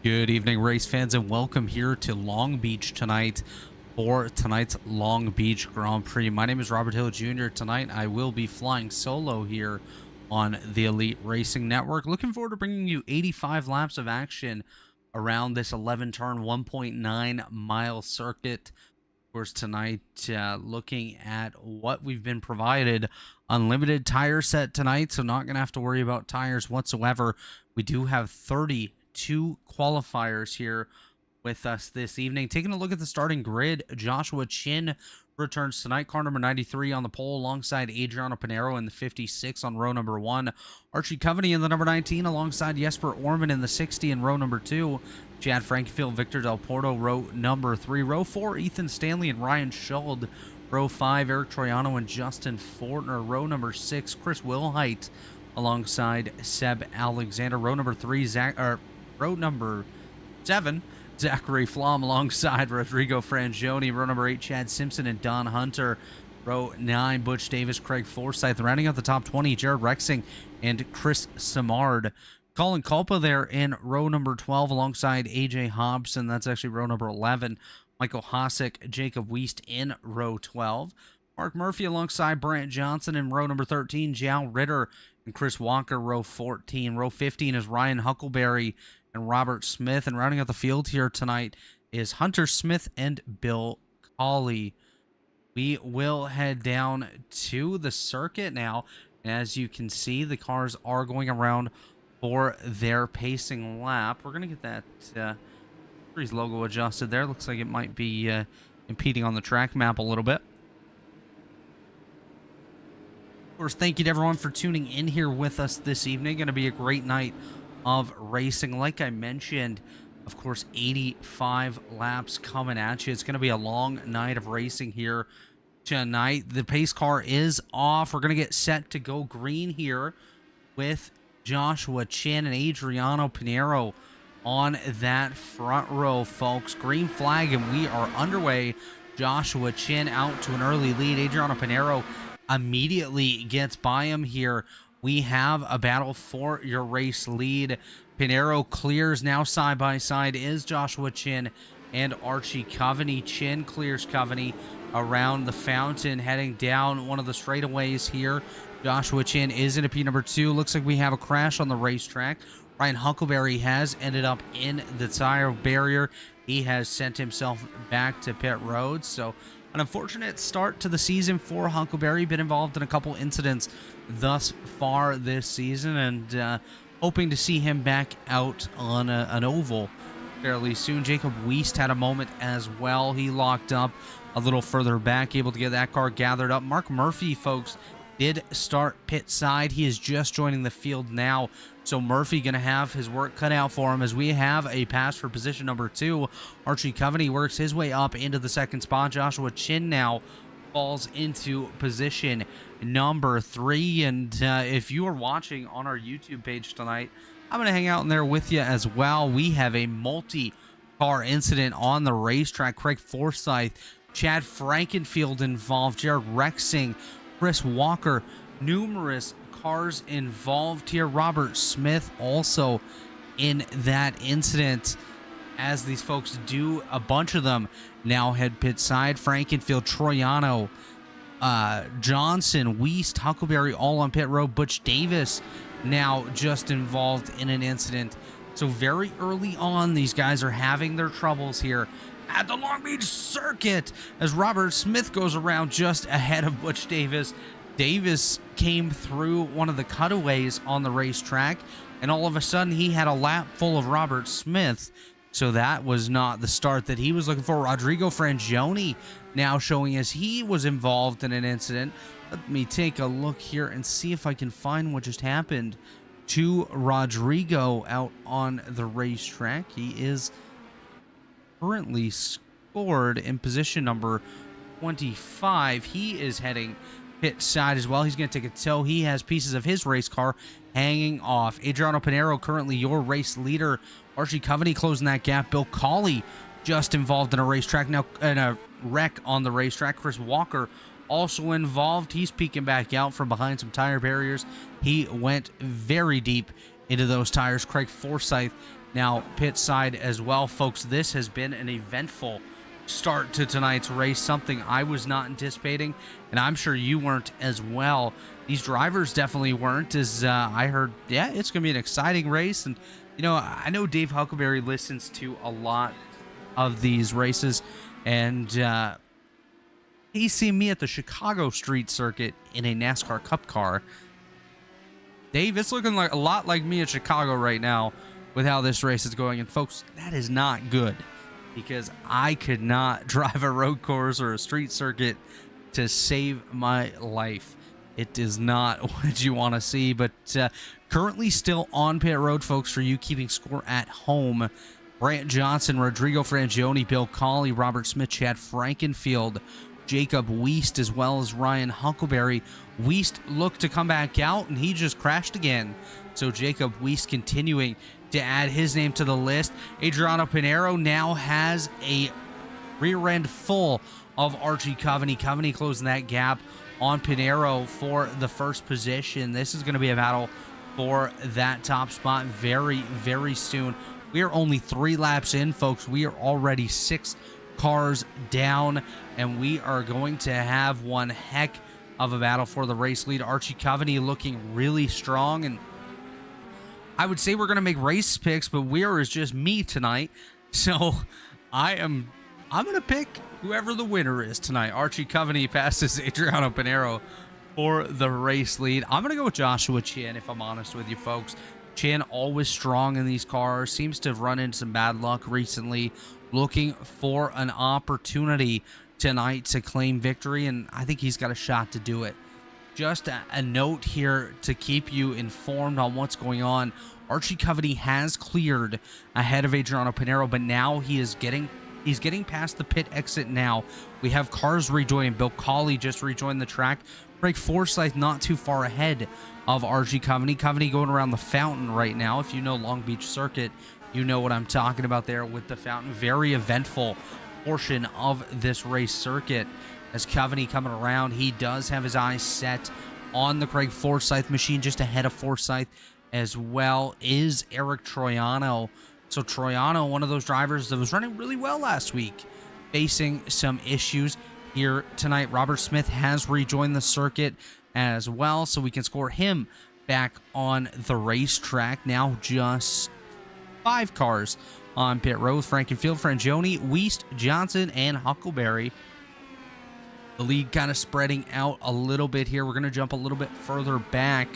Good evening, race fans, and welcome here to Long Beach tonight for tonight's Long Beach Grand Prix. My name is Robert Hill Jr. Tonight, I will be flying solo here on the Elite Racing Network. Looking forward to bringing you 85 laps of action around this 11-turn, 1.9-mile circuit. Of course, tonight, looking at what we've been provided. Unlimited tire set tonight, so not going to have to worry about tires whatsoever. We do have 32 qualifiers here with us this evening. Taking a look at the starting grid, Joshua Chin returns tonight, car number 93 on the pole alongside Adriano Pinero in the 56 on row number 1. Archie Coveney in the number 19 alongside Jesper Orman in the 60 in row number 2. Chad Frankenfield, Victor Del Porto, row number 3. Row 4, Ethan Stanley and Ryan Schuld. Row 5, Eric Troiano and Justin Fortner. Row number 6, Chris Wilhite alongside Seb Alexander. Row number 3, row number 7, Zachary Flom alongside Rodrigo Frangioni. Row number 8, Chad Simpson and Don Hunter. Row 9, Butch Davis, Craig Forsyth. Rounding out the top 20, Jared Rexing and Chris Samard. Colin Culpa there in row number 12 alongside AJ Hobson. That's actually row number 11. Michael Hosick, Jacob Wiest in row 12. Mark Murphy alongside Brant Johnson in row number 13. Jal Ritter and Chris Walker, row 14. Row 15 is Ryan Huckleberry and Robert Smith. And rounding out the field here tonight is Hunter Smith and Bill Colley. We will head down to the circuit now. As you can see, the cars are going around for their pacing lap. We're going to get that Prix logo adjusted there. Looks like it might be impeding on the track map a little bit. Of course, thank you to everyone for tuning in here with us this evening. Going to be a great night of racing. Like I mentioned, of course, 85 laps coming at you. It's going to be a long night of racing here tonight. The pace car is off. We're going to get set to go green here with Joshua Chin and Adriano Pinero on that front row, folks. Green flag, and we are underway. Joshua Chin out to an early lead. Adriano Pinero immediately gets by him here. We have a battle for your race lead. Pinero clears now side by side is Joshua Chin and Archie Coveney. Chin clears Coveney around the fountain, heading down one of the straightaways here. Joshua Chin is in a P number 2. Looks like we have a crash on the racetrack. Ryan Huckleberry has ended up in the tire barrier. He has sent himself back to pit road. So an unfortunate start to the season for Huckleberry. Been involved in a couple incidents thus far this season, and hoping to see him back out on an oval fairly soon. Jacob Wiest had a moment as well. He locked up a little further back, able to get that car gathered up. Mark Murphy, folks, did start pit side. He is just joining the field now, so Murphy going to have his work cut out for him as we have a pass for position number 2. Archie Coveney works his way up into the second spot. Joshua Chin now falls into position number 3. And if you are watching on our YouTube page tonight, I'm going to hang out in there with you as well. We have a multi-car incident on the racetrack. Craig Forsyth, Chad Frankenfield involved, Jared Rexing, Chris Walker, numerous cars involved here. Robert Smith also in that incident, as these folks do, a bunch of them now head pit side. Frankenfield, Troiano, Johnson, Wiest, Huckleberry all on pit road. Butch Davis now just involved in an incident. So very early on, these guys are having their troubles here at the Long Beach circuit as Robert Smith goes around just ahead of Butch Davis. Davis came through one of the cutaways on the racetrack, and all of a sudden he had a lap full of Robert Smith. So that was not the start that he was looking for. Rodrigo Frangioni now showing as he was involved in an incident. Let me take a look here and see if I can find what just happened to Rodrigo out on the racetrack. He is currently scored in position number 25. He is heading pit side as well. He's going to take a tow. He has pieces of his race car hanging off. Adriano Pinero currently your race leader. Archie Coveney closing that gap. Bill Colley just involved in a racetrack now, in a wreck on the racetrack. Chris Walker also involved. He's peeking back out from behind some tire barriers. He went very deep into those tires. Craig Forsyth now pit side as well. Folks, this has been an eventful start to tonight's race, something I was not anticipating, and I'm sure you weren't as well. These drivers definitely weren't, as I heard, yeah, it's going to be an exciting race. And, you know, I know Dave Huckleberry listens to a lot of these races, and he's seen me at the Chicago Street Circuit in a NASCAR Cup car. Dave, it's looking like a lot like me at Chicago right now with how this race is going. And folks, that is not good, because I could not drive a road course or a street circuit to save my life. It is not what you want to see. But currently still on pit road, folks, for you keeping score at home. Brant Johnson, Rodrigo Frangioni, Bill Cawley, Robert Smith, Chad Frankenfield, Jacob Weist, as well as Ryan Huckleberry. Weist looked to come back out, and he just crashed again. So Jacob Weist continuing to add his name to the list. Adriano Pinheiro now has a rear end full of Archie Coveney. Coveney closing that gap on Pinheiro for the first position. This is going to be a battle for that top spot very, very soon. We are only 3 laps in, folks. We are already 6 cars down, and we are going to have one heck of a battle for the race lead. Archie Coveney looking really strong, and I would say we're going to make race picks, but Weir is just me tonight, so I'm going to pick whoever the winner is tonight. Archie Coveney passes Adriano Pinheiro for the race lead. I'm going to go with Joshua Chin, if I'm honest with you, folks. Chin, always strong in these cars, seems to have run into some bad luck recently, looking for an opportunity tonight to claim victory, and I think he's got a shot to do it. Just a note here to keep you informed on what's going on. Archie Coveney has cleared ahead of Adriano Pinheiro, but now he's getting past the pit exit now. We have cars rejoining. Bill Cawley just rejoined the track. Craig Forsyth not too far ahead of Archie Coveney. Coveney going around the fountain right now. If you know Long Beach Circuit, you know what I'm talking about there with the fountain. Very eventful portion of this race circuit. As Coveney coming around, he does have his eyes set on the Craig Forsyth machine. Just ahead of Forsyth as well is Eric Troiano. So Troiano, one of those drivers that was running really well last week, facing some issues here tonight. Robert Smith has rejoined the circuit as well, so we can score him back on the racetrack. Now just 5 cars on pit road. Frankenfield, Frangioni, Weist, Johnson, and Huckleberry. The lead kind of spreading out a little bit here. We're going to jump a little bit further back.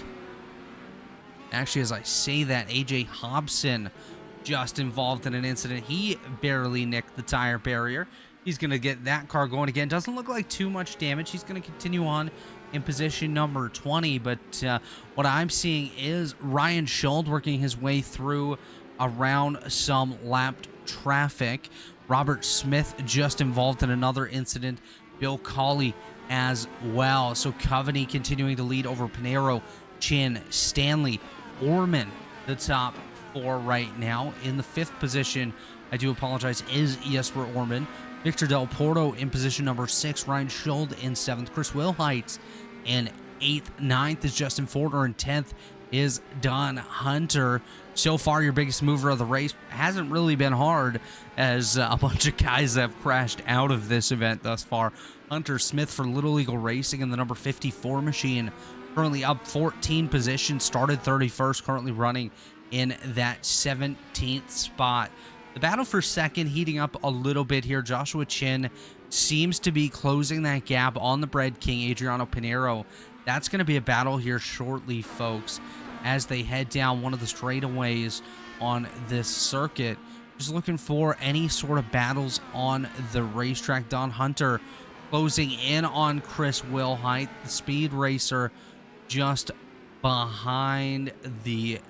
Actually, as I say that, AJ Hobson just involved in an incident. He barely nicked the tire barrier. He's going to get that car going again. Doesn't look like too much damage. He's going to continue on in position number 20. But what I'm seeing is Ryan Schuld working his way through around some lapped traffic. Robert Smith just involved in another incident. Bill Cawley as well. So Coveney continuing to lead over Pinheiro, Chin, Stanley, Orman, the top 4 right now. In the 5th position, I do apologize, is Jesper Orman. Victor Del Porto in position number 6. Ryan Schuld in 7th. Chris Wilhite in 8th. 9th is Justin Fortner, and 10th is Don Hunter. So far, your biggest mover of the race. Hasn't really been hard, as a bunch of guys have crashed out of this event thus far. Hunter Smith for Little Eagle Racing in the number 54 machine, currently up 14 positions, started 31st, currently running in that 17th spot. The battle for second heating up a little bit here. Joshua Chin seems to be closing that gap on the Bread King, Adriano Pinheiro. That's going to be a battle here shortly, folks, as they head down one of the straightaways on this circuit. Just looking for any sort of battles on the racetrack. Don Hunter closing in on Chris Wilhite, the speed racer, just behind the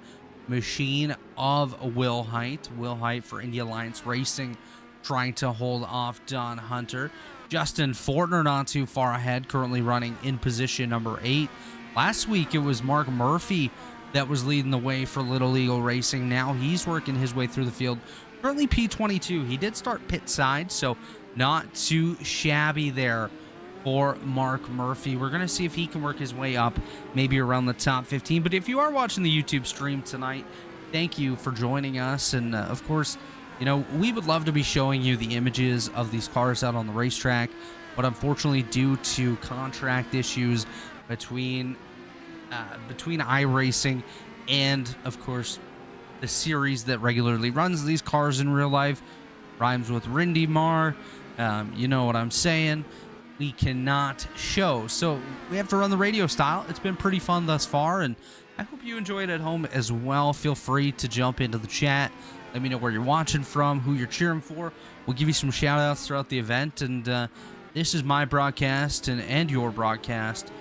machine of Wilhite. Wilhite for India Alliance Racing trying to hold off Don Hunter. Justin Fortner not too far ahead, currently running in position number 8. Last week it was Mark Murphy that was leading the way for Little Eagle Racing. Now he's working his way through the field. Currently P22. He did start pit side, so not too shabby there for Mark Murphy. We're going to see if he can work his way up, maybe around the top 15. But if you are watching the YouTube stream tonight, thank you for joining us. And of course, we would love to be showing you the images of these cars out on the racetrack, but unfortunately, due to contract issues between iRacing and, of course, the series that regularly runs these cars in real life, rhymes with Rindy Mar, you know what I'm saying, we cannot show. So we have to run the radio style. It's been pretty fun thus far, and I hope you enjoy it at home as well. Feel free to jump into the chat. Let me know where you're watching from, who you're cheering for. We'll give you some shout outs throughout the event. And this is my broadcast and your broadcast.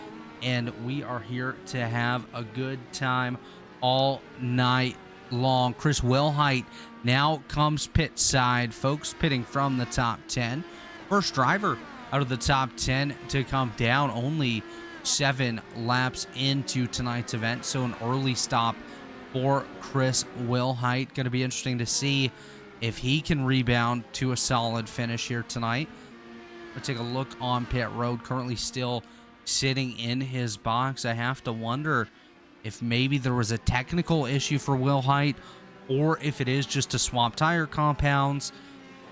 And we are here to have a good time all night long. Chris Wilhite now comes pit side, folks, pitting from the top 10. First driver out of the top 10 to come down, only 7 laps into tonight's event. So an early stop for Chris Wilhite. Going to be interesting to see if he can rebound to a solid finish here tonight. We'll take a look on pit road. Currently still sitting in his box. I have to wonder if maybe there was a technical issue for Wilhite, or if it is just to swap tire compounds.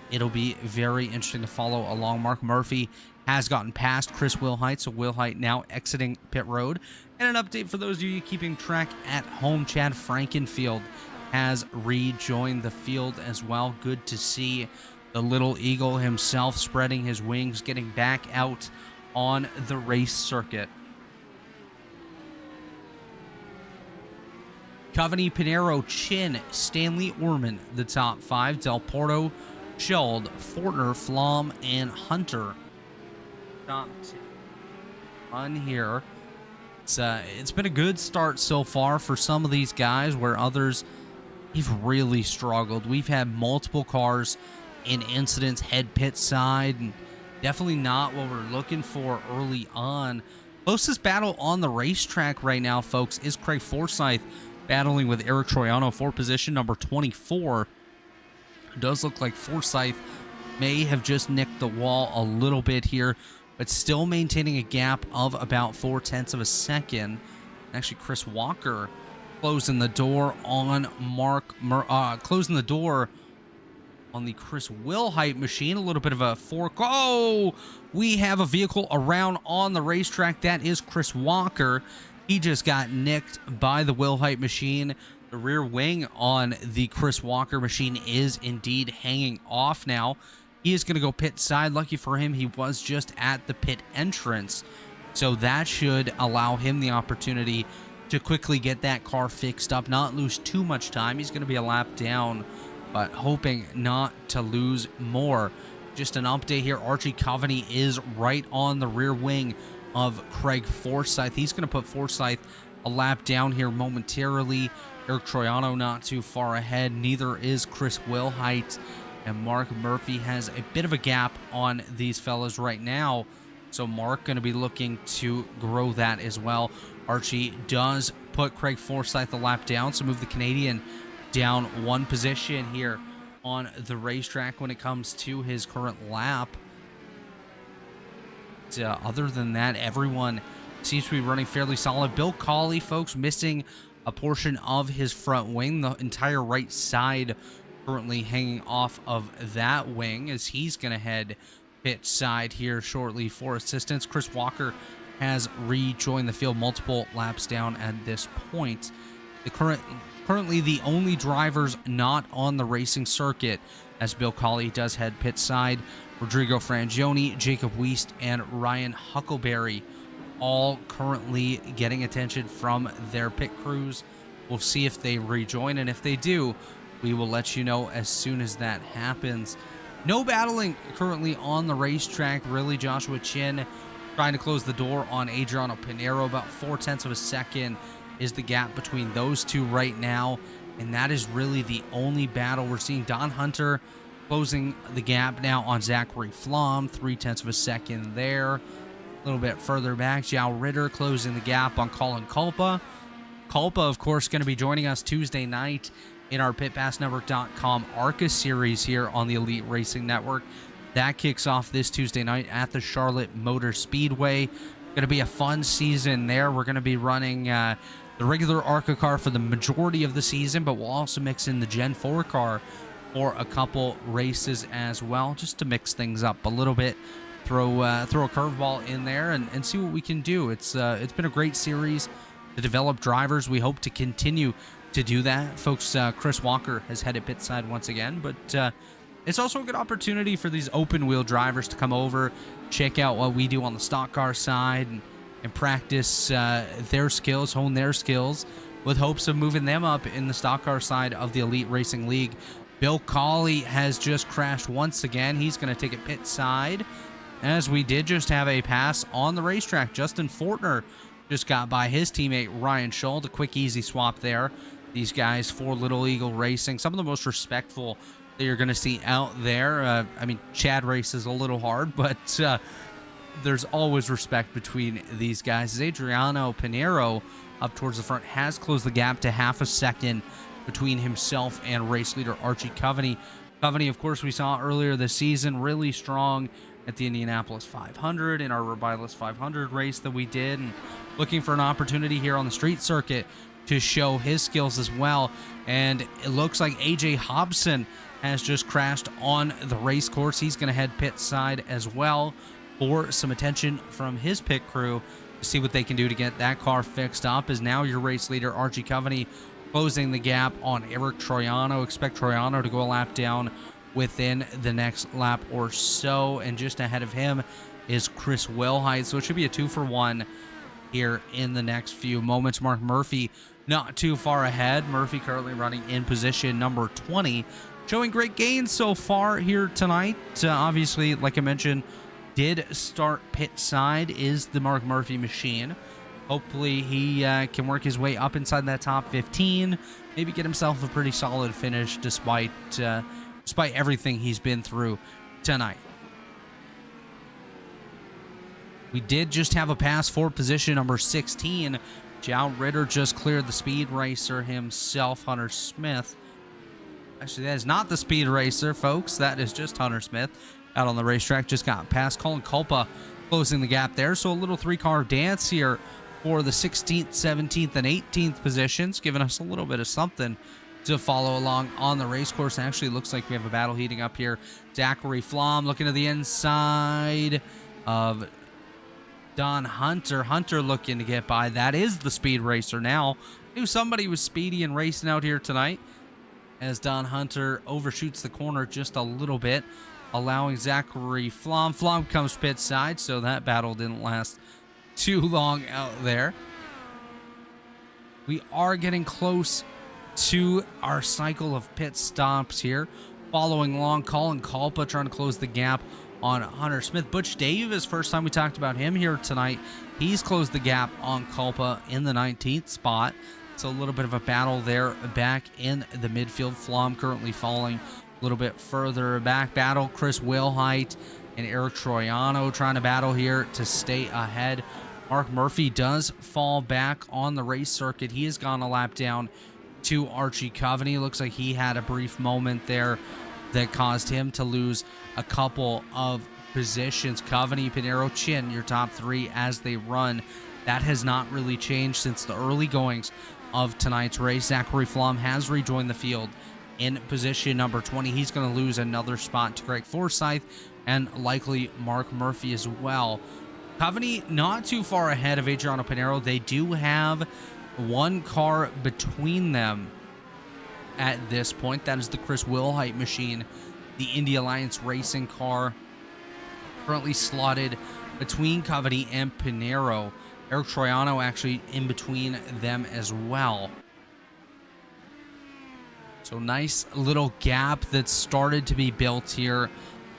It'll be very interesting to follow along. Mark Murphy has gotten past Chris Wilhite, so Wilhite now exiting pit road. And an update for those of you keeping track at home, Chad Frankenfield has rejoined the field as well. Good to see the little eagle himself spreading his wings, getting back out on the race circuit. Coveney, Pinero, Chin, Stanley, Orman, the top 5. Del Porto, Schuld, Fortner, Flom, and Hunter. Top 10 on here. It's been a good start so far for some of these guys, where others have really struggled. We've had multiple cars in incidents head pit side, and definitely not what we're looking for early on. Closest battle on the racetrack right now, folks, is Craig Forsyth battling with Eric Troiano for position number 24. It does look like Forsyth may have just nicked the wall a little bit here, but still maintaining a gap of about 0.4 of a second. Actually, Chris Walker closing the door on closing the door on the Chris Wilhite machine. A little bit of a fork. Oh, we have a vehicle around on the racetrack. That is Chris Walker. He just got nicked by the Wilhite machine. The rear wing on the Chris Walker machine is indeed hanging off now. He is going to go pit side. Lucky for him, he was just at the pit entrance. So that should allow him the opportunity to quickly get that car fixed up, not lose too much time. He's going to be a lap down, but hoping not to lose more. Just an update here. Archie Coveney is right on the rear wing of Craig Forsyth. He's going to put Forsyth a lap down here momentarily. Eric Troiano not too far ahead. Neither is Chris Wilhite. And Mark Murphy has a bit of a gap on these fellas right now. So Mark going to be looking to grow that as well. Archie does put Craig Forsyth a lap down, so move the Canadian down one position here on the racetrack when it comes to his current lap. Other than that, everyone seems to be running fairly solid. Bill Cawley, folks, missing a portion of his front wing. The entire right side currently hanging off of that wing, as he's going to head pit side here shortly for assistance. Chris Walker has rejoined the field, multiple laps down at this point. Currently the only drivers not on the racing circuit, as Bill Cawley does head pit side. Rodrigo Frangioni, Jacob Weist, and Ryan Huckleberry all currently getting attention from their pit crews. We'll see if they rejoin, and if they do, we will let you know as soon as that happens. No battling currently on the racetrack, really. Joshua Chin trying to close the door on Adriano Pinero. About 0.4 of a second is the gap between those two right now, and that is really the only battle we're seeing. Don Hunter closing the gap now on Zachary Flom, 0.3 of a second there. A little bit further back, Zhao Ritter closing the gap on Colin Culpa. Culpa, of course, going to be joining us Tuesday night in our PitPassNetwork.com ARCA series here on the Elite Racing Network. That kicks off this Tuesday night at the Charlotte Motor Speedway. Going to be a fun season there. We're going to be running the regular ARCA car for the majority of the season, but we'll also mix in the Gen 4 car for a couple races as well, just to mix things up a little bit. Throw a curveball in there and see what we can do. It's been a great series to develop drivers. We hope to continue to do that, folks. Chris Walker has headed pit side once again, but it's also a good opportunity for these open wheel drivers to come over, check out what we do on the stock car side, and practice their skills, hone their skills, with hopes of moving them up in the stock car side of the Elite Racing League. Bill Cawley has just crashed once again. He's going to take it pit side, as we did just have a pass on the racetrack. Justin Fortner just got by his teammate Ryan Schull. A quick, easy swap there. These guys for Little Eagle Racing, some of the most respectful that you're going to see out there. I mean, Chad races a little hard, but there's always respect between these guys. As Adriano Pinheiro up towards the front has closed the gap to half a second between himself and race leader Archie Coveney. Coveney, of course, we saw earlier this season, really strong at the Indianapolis 500 in our Rubilis 500 race that we did, and looking for an opportunity here on the street circuit to show his skills as well. And it looks like AJ Hobson has just crashed on the race course. He's going to head pit side as well for some attention from his pit crew to see what they can do to get that car fixed up. As now your race leader Archie Coveney closing the gap on Eric Troiano. Expect Troiano to go a lap down within the next lap or so, and just ahead of him is Chris Wilhite, so it should be a 2-for-1 here in the next few moments. Mark Murphy not too far ahead. Murphy currently running in position number 20, showing great gains so far here tonight. Obviously, like I mentioned, did start pit side is the Mark Murphy machine. Hopefully he can work his way up inside that top 15, maybe get himself a pretty solid finish despite everything he's been through tonight. We did just have a pass for position number 16. Joe Ritter just cleared the speed racer himself, Hunter Smith. Actually, that is not the speed racer, folks. That is just Hunter Smith out on the racetrack. Just got past Colin Culpa, closing the gap there. So a little three-car dance here for the 16th, 17th, and 18th positions, giving us a little bit of something to follow along on the race course. Actually, looks like we have a battle heating up here. Zachary Flom looking to the inside of Don Hunter. Hunter looking to get by. That is the speed racer now. Knew somebody was speedy and racing out here tonight, as Don Hunter overshoots the corner just a little bit, allowing Zachary Flom. Flom comes pit side, so that battle didn't last too long out there. We are getting close to our cycle of pit stops here. Following along, Colin Culpa trying to close the gap on Hunter Smith. Butch Davis, first time we talked about him here tonight, he's closed the gap on Culpa in the 19th spot. So a little bit of a battle there back in the midfield. Flom currently falling a little bit further back. Battle Chris Wilhite and Eric Troiano trying to battle here to stay ahead. Mark Murphy does fall back on the race circuit. He has gone a lap down to Archie Coveney. Looks like he had a brief moment there that caused him to lose a couple of positions. Coveney, Pinheiro, Chin, your top three as they run. That has not really changed since the early goings of tonight's race. Zachary Flom has rejoined the field in position number 20. He's going to lose another spot to Greg Forsyth and likely Mark Murphy as well. Coveney not too far ahead of Adriano Pinheiro. They do have one car between them at this point. That is the Chris Wilhite machine, the Indy Alliance Racing car, currently slotted between Coveney and Pinheiro. Eric Troiano actually in between them as well. So nice little gap that started to be built here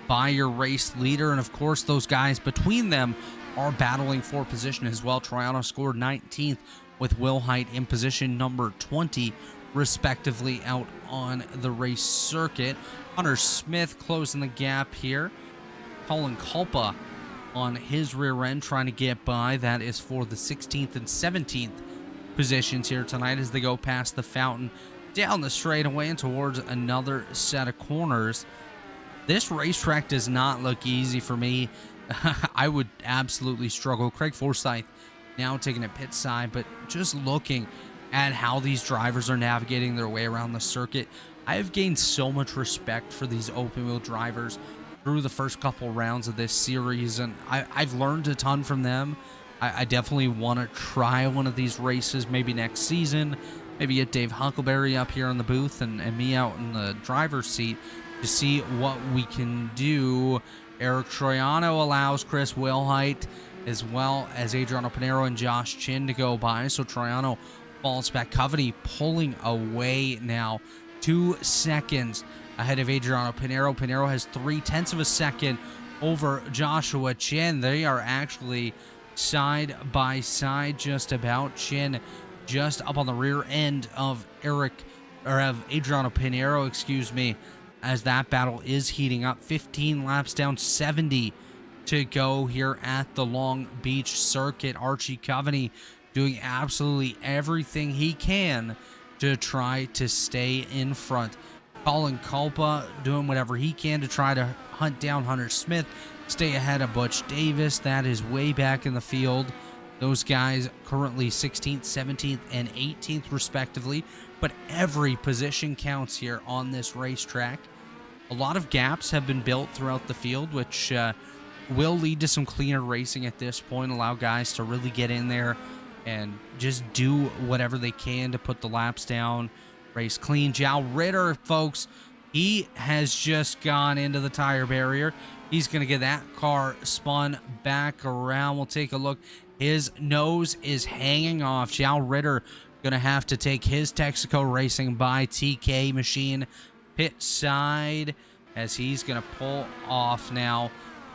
by your race leader. And of course, those guys between them are battling for position as well. Troiano scored 19th with Wilhite in position number 20, respectively, out on the race circuit. Hunter Smith closing the gap here. Colin Culpa on his rear end trying to get by. That is for the 16th and 17th positions here tonight as they go past the fountain, down the straightaway and towards another set of corners. This racetrack does not look easy for me. I would absolutely struggle. Craig Forsyth now taking a pit side, but just looking at how these drivers are navigating their way around the circuit. I have gained so much respect for these open wheel drivers through the first couple rounds of this series, and I've learned a ton from them. I definitely want to try one of these races maybe next season. Maybe get Dave Huckleberry up here in the booth and me out in the driver's seat to see what we can do. Eric Troiano allows Chris Wilhite as well as Adriano Pinero and Josh Chin to go by. So Troiano falls back. Coveney pulling away now. 2 seconds ahead of Adriano Pinero. Pinero has 0.3 of a second over Joshua Chin. They are actually side by side just about. Chin just up on the rear end of Adriano Pinero, excuse me, as that battle is heating up. 15 laps down, 70 to go here at the Long Beach circuit. Archie Coveney doing absolutely everything he can to try to stay in front. Colin Culpa doing whatever he can to try to hunt down Hunter Smith, stay ahead of Butch Davis. That is way back in the field. Those guys currently 16th, 17th, and 18th respectively, but every position counts here on this racetrack. A lot of gaps have been built throughout the field, which will lead to some cleaner racing at this point, allow guys to really get in there and just do whatever they can to put the laps down, race clean. Joao Ritter, folks, he has just gone into the tire barrier. He's going to get that car spun back around. We'll take a look. His nose is hanging off. Joao Ritter going to have to take his Texaco Racing by TK machine pit side as he's going to pull off now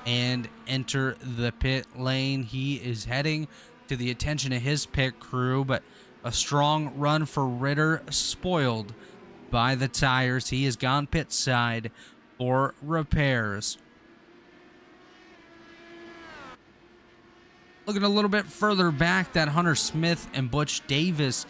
and enter the pit lane. He is heading to the attention of his pit crew, but a strong run for Ritter, spoiled by the tires. He has gone pit side for repairs. Looking a little bit further back, that Hunter Smith and Butch Davis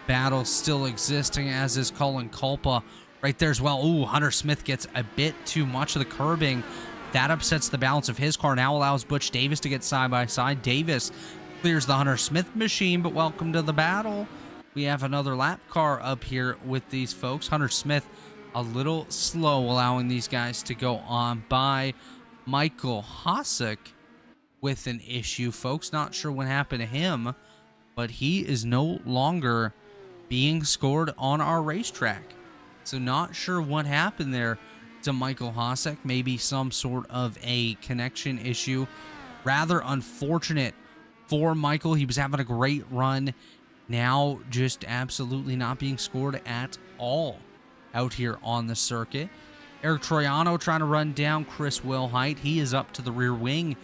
battle still existing, as is Colin Culpa right there as well. Ooh, Hunter Smith gets a bit too much of the curbing. That upsets the balance of his car. Now allows Butch Davis to get side by side. Davis clears the Hunter Smith machine, but welcome to the battle. We have another lap car up here with these folks. Hunter Smith a little slow, allowing these guys to go on by. Michael Hossack with an issue, folks. Not sure what happened to him, but he is no longer being scored on our racetrack. So not sure what happened there to Michael Hossack. Maybe some sort of a connection issue. Rather unfortunate for Michael. He was having a great run. Now just absolutely not being scored at all out here on the circuit. Eric Troiano trying to run down Chris Wilhite. He is up to the rear wing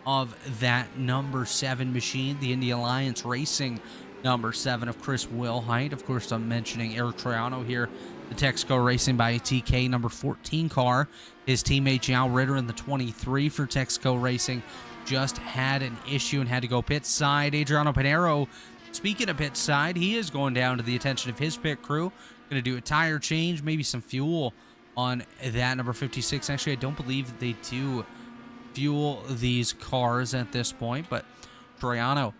of that number 7 machine, the Indy Alliance Racing number 7 of Chris Wilhite. Of course, I'm mentioning Eric Troiano here, the Texaco Racing by TK number 14 car. His teammate Joao Ritter in the 23 for Texaco Racing just had an issue and had to go pit side. Adriano Pinero, speaking of pit side, he is going down to the attention of his pit crew. Going to do a tire change, maybe some fuel on that number 56. Actually, I don't believe they do fuel these cars at this point, but Troiano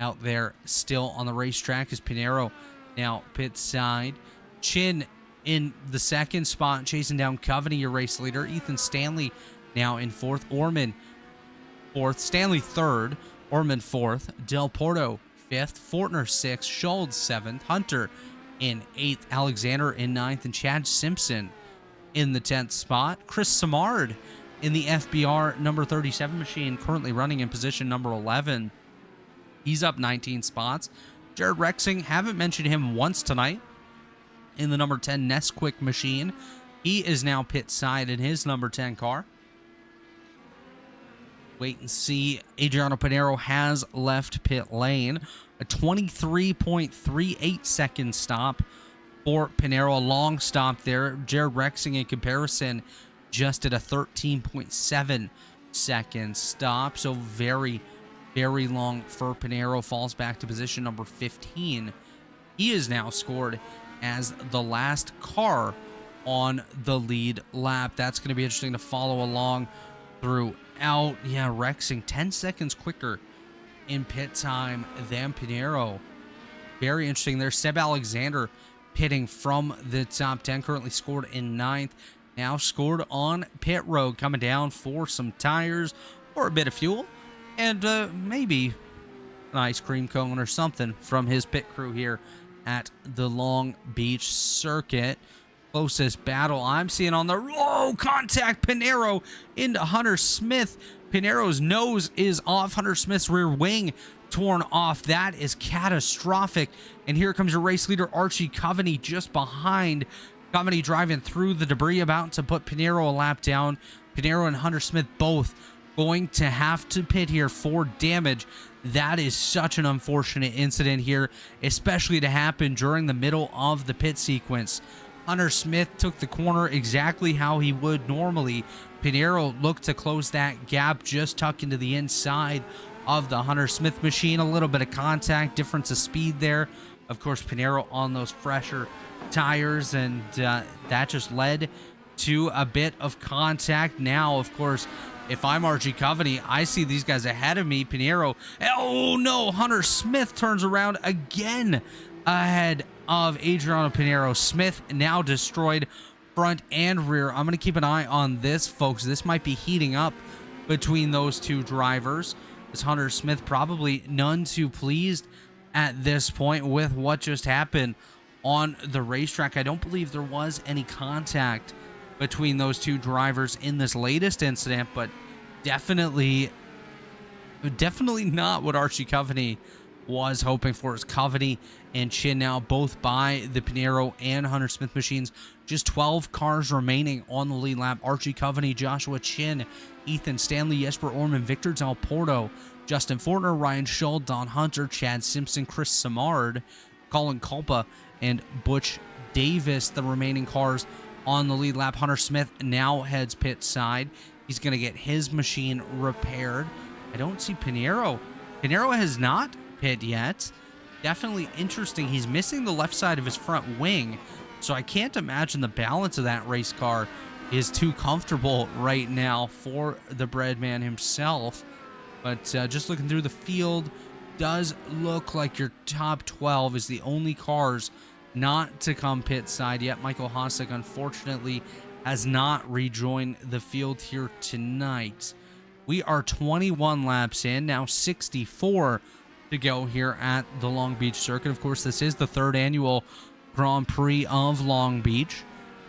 out there still on the racetrack as Pinero now pit side. Chin in the 2nd spot, chasing down Coveney, your race leader. Ethan Stanley now in 4th. Orman 4th. Stanley 3rd. Orman 4th. Del Porto 5th. Fortner 6th. Schultz 7th. Hunter in 8th. Alexander in 9th. And Chad Simpson in the 10th spot. Chris Samard in the FBR number 37 machine, currently running in position number 11. He's up 19 spots. Jared Rexing, haven't mentioned him once tonight, in the number 10 Nesquik machine. He is now pit side in his number 10 car. Wait and see. Adriano Pinero has left pit lane. A 23.38 second stop for Pinero. A long stop there. Jared Rexing, in comparison, just at a 13.7 second stop. So very, very long for Pinero. Falls back to position number 15. He is now scored as the last car on the lead lap. That's going to be interesting to follow along throughout. Yeah, Rexing 10 seconds quicker in pit time than Pinero. Very interesting there. Seb Alexander pitting from the top 10, currently scored in 9th. Now scored on pit road, coming down for some tires or a bit of fuel, and maybe an ice cream cone or something from his pit crew here at the Long Beach circuit. Closest battle I'm seeing on the contact. Pinheiro into Hunter Smith. Pinheiro's nose is off. Hunter Smith's rear wing torn off. That is catastrophic. And here comes your race leader, Archie Coveney, just behind. Coveney driving through the debris, about to put Pinheiro a lap down. Pinheiro and Hunter Smith both going to have to pit here for damage. That is such an unfortunate incident here, especially to happen during the middle of the pit sequence. Hunter Smith took the corner exactly how he would normally. Pinheiro looked to close that gap, just tuck into the inside of the Hunter Smith machine. A little bit of contact, difference of speed there. Of course, Pinheiro on those fresher tires, and that just led to a bit of contact. Now, of course, if I'm Archie Coveney, I see these guys ahead of me. Pinheiro, oh no, Hunter Smith turns around again ahead of Adriano Pinheiro. Smith now destroyed front and rear. I'm going to keep an eye on this, folks. This might be heating up between those two drivers. As Hunter Smith probably none too pleased at this point with what just happened on the racetrack. I don't believe there was any contact between those two drivers in this latest incident, but definitely not what Archie Coveney was hoping for. As Coveney and Chin now both by the Pinheiro and Hunter Smith machines. Just 12 cars remaining on the lead lap. Archie Coveney, Joshua Chin, Ethan Stanley, Jesper Orman, Victor Del Porto, Justin Fortner, Ryan Schull, Don Hunter, Chad Simpson, Chris Samard, Colin Culpa, and Butch Davis, the remaining cars on the lead lap. Hunter Smith now heads pit side. He's going to get his machine repaired. I don't see Pinheiro. Pinheiro has not pit yet. Definitely interesting. He's missing the left side of his front wing, so I can't imagine the balance of that race car is too comfortable right now for the Breadman himself. But just looking through the field, does look like your top 12 is the only cars not to come pit side yet. Michael Hossack, unfortunately, has not rejoined the field here tonight. We are 21 laps in, now 64 to go here at the Long Beach circuit. Of course, this is the 3rd annual Grand Prix of Long Beach.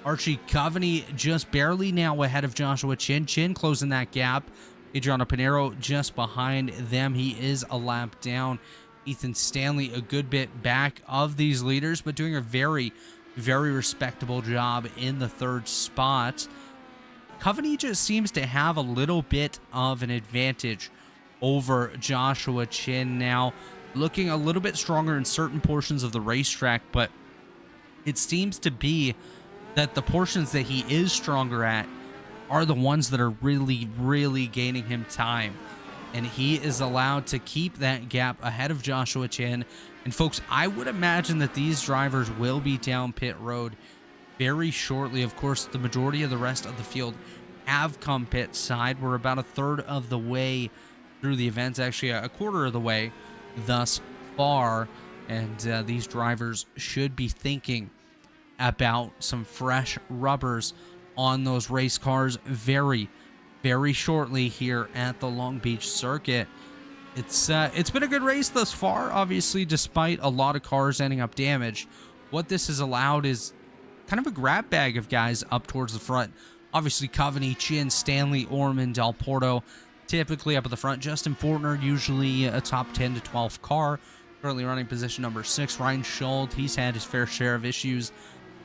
Archie Coveney just barely now ahead of Joshua Chin. Chin closing that gap. Adriano Pinheiro just behind them. He is a lap down. Ethan Stanley a good bit back of these leaders, but doing a very, very respectable job in the 3rd spot. Coveney just seems to have a little bit of an advantage over Joshua Chin now. Looking a little bit stronger in certain portions of the racetrack, but it seems to be that the portions that he is stronger at are the ones that are really, really gaining him time. And he is allowed to keep that gap ahead of Joshua Chin. And folks, I would imagine that these drivers will be down pit road very shortly. Of course, the majority of the rest of the field have come pit side. We're about a third of the way through the events, actually a quarter of the way thus far. And these drivers should be thinking about some fresh rubbers on those race cars very, very shortly here at the Long Beach circuit. It's been a good race thus far, obviously, despite a lot of cars ending up damaged. What this has allowed is kind of a grab bag of guys up towards the front. Obviously, Coveney, Chin, Stanley, Orman, Del Porto, typically up at the front. Justin Fortner, usually a top 10 to 12 car, currently running position number 6. Ryan Schull, he's had his fair share of issues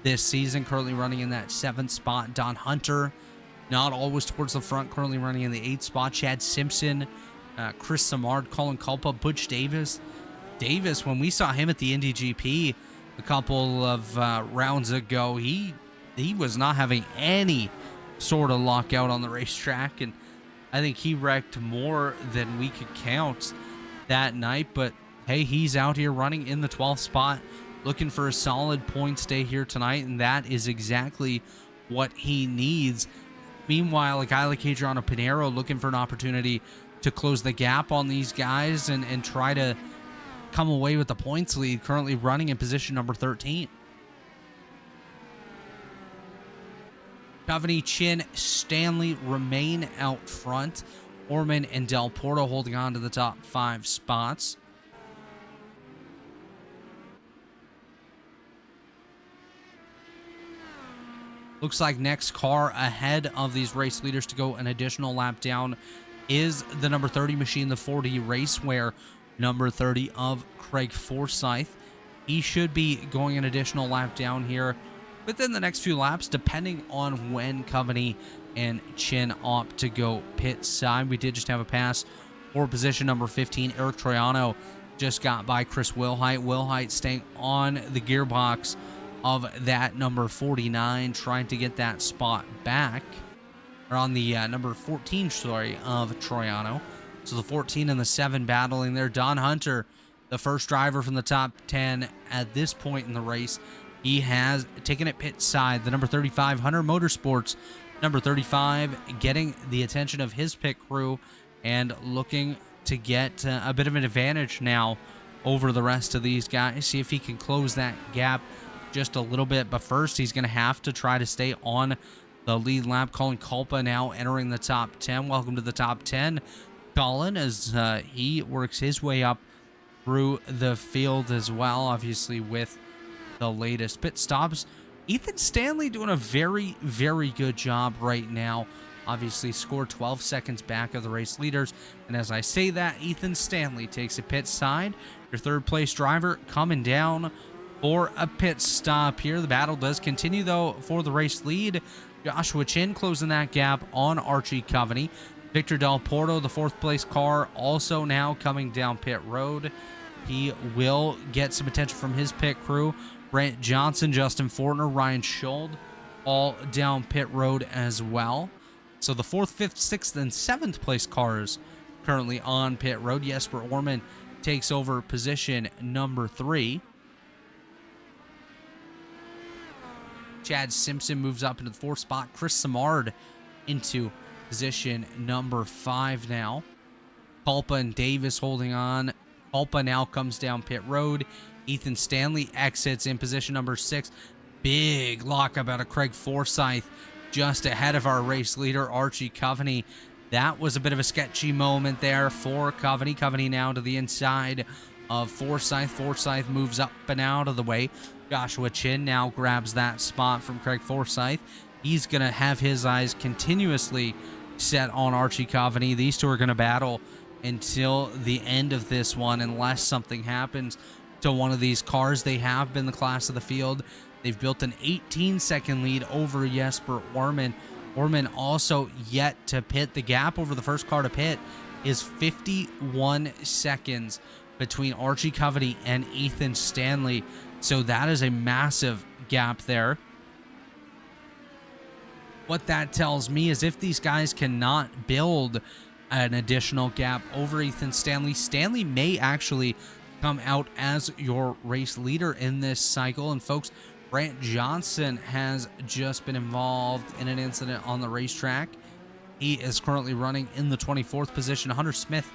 this season, currently running in that 7th spot. Don Hunter, not always towards the front, currently running in the 8th spot. Chad Simpson, Chris Samard, Colin Culpa, Butch Davis. Davis, when we saw him at the Indy GP a couple of rounds ago, he was not having any sort of lockout on the racetrack, and I think he wrecked more than we could count that night. But hey, he's out here running in the 12th spot, looking for a solid points day here tonight, and that is exactly what he needs. Meanwhile, a guy like Adriano Pinheiro looking for an opportunity to close the gap on these guys and try to come away with the points lead, currently running in position number 13. Coveney, Chin, Stanley remain out front. Orman and Del Porto holding on to the top 5 spots. Looks like next car ahead of these race leaders to go an additional lap down is the number 30 machine, the 4D Raceware, number 30 of Craig Forsyth. He should be going an additional lap down here within the next few laps, depending on when Coveney and Chin opt to go pit side. We did just have a pass for position number 15. Eric Troiano just got by Chris Wilhite. Wilhite staying on the gearbox of that number 49, trying to get that spot back. Or on the number 14, sorry, of Troiano. So the 14 and the 7 battling there. Don Hunter, the first driver from the top 10 at this point in the race. He has taken it pit side. The number 35, Hunter Motorsports, number 35, getting the attention of his pit crew and looking to get a bit of an advantage now over the rest of these guys. See if he can close that gap just a little bit. But first, he's going to have to try to stay on the lead lap. Colin Culpa now entering the top 10. Welcome to the top 10, Colin, as he works his way up through the field as well, obviously with the latest pit stops. Ethan Stanley doing a very, very good job right now. Obviously scored 12 seconds back of the race leaders. And as I say that, Ethan Stanley takes a pit side. Your third place driver coming down for a pit stop here. The battle does continue, though, for the race lead. Joshua Chin closing that gap on Archie Coveney. Victor Del Porto, the fourth place car, also now coming down pit road. He will get some attention from his pit crew. Brent Johnson, Justin Fortner, Ryan Schold, all down pit road as well. So the 4th, 5th, 6th, and 7th place cars currently on pit road. Jesper Orman takes over position number 3. Chad Simpson moves up into the 4th spot. Chris Samard into position number 5 now. Culpa and Davis holding on. Culpa now comes down pit road. Ethan Stanley exits in position number 6. Big lockup out of Craig Forsyth just ahead of our race leader, Archie Coveney. That was a bit of a sketchy moment there for Coveney. Coveney now to the inside of Forsyth. Forsyth moves up and out of the way. Joshua Chin now grabs that spot from Craig Forsyth. He's going to have his eyes continuously set on Archie Coveney. These two are going to battle until the end of this one, unless something happens to one of these cars. They have been the class of the field. They've built an 18-second lead over Jesper Orman. Orman also yet to pit. The gap over the first car to pit is 51 seconds between Archie Coveney and Ethan Stanley. So that is a massive gap there. What that tells me is if these guys cannot build an additional gap over Ethan Stanley, Stanley may actually come out as your race leader in this cycle. And folks, Brant Johnson has just been involved in an incident on the racetrack. He is currently running in the 24th position. Hunter Smith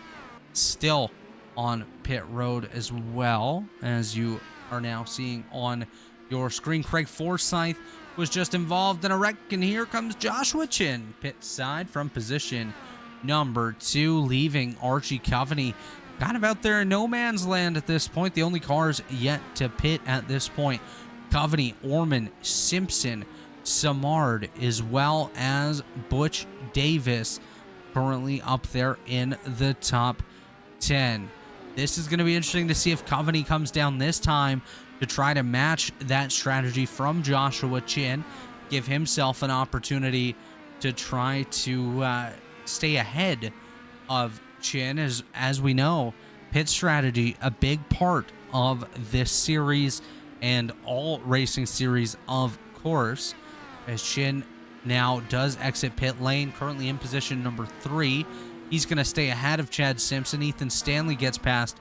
still on pit road as well, as you are now seeing on your screen. Craig Forsyth was just involved in a wreck, and here comes Joshua Chin pit side from position number 2, leaving Archie Coveney kind of out there in no man's land at this point. The only cars yet to pit at this point: Coveney, Orman, Simpson, Samard, as well as Butch Davis, currently up there in the top 10. This is going to be interesting to see if Coveney comes down this time to try to match that strategy from Joshua Chin, give himself an opportunity to try to stay ahead of Chin. As we know, pit strategy, a big part of this series and all racing series, of course, as Chin now does exit pit lane, currently in position number 3. He's going to stay ahead of Chad Simpson. Ethan Stanley gets past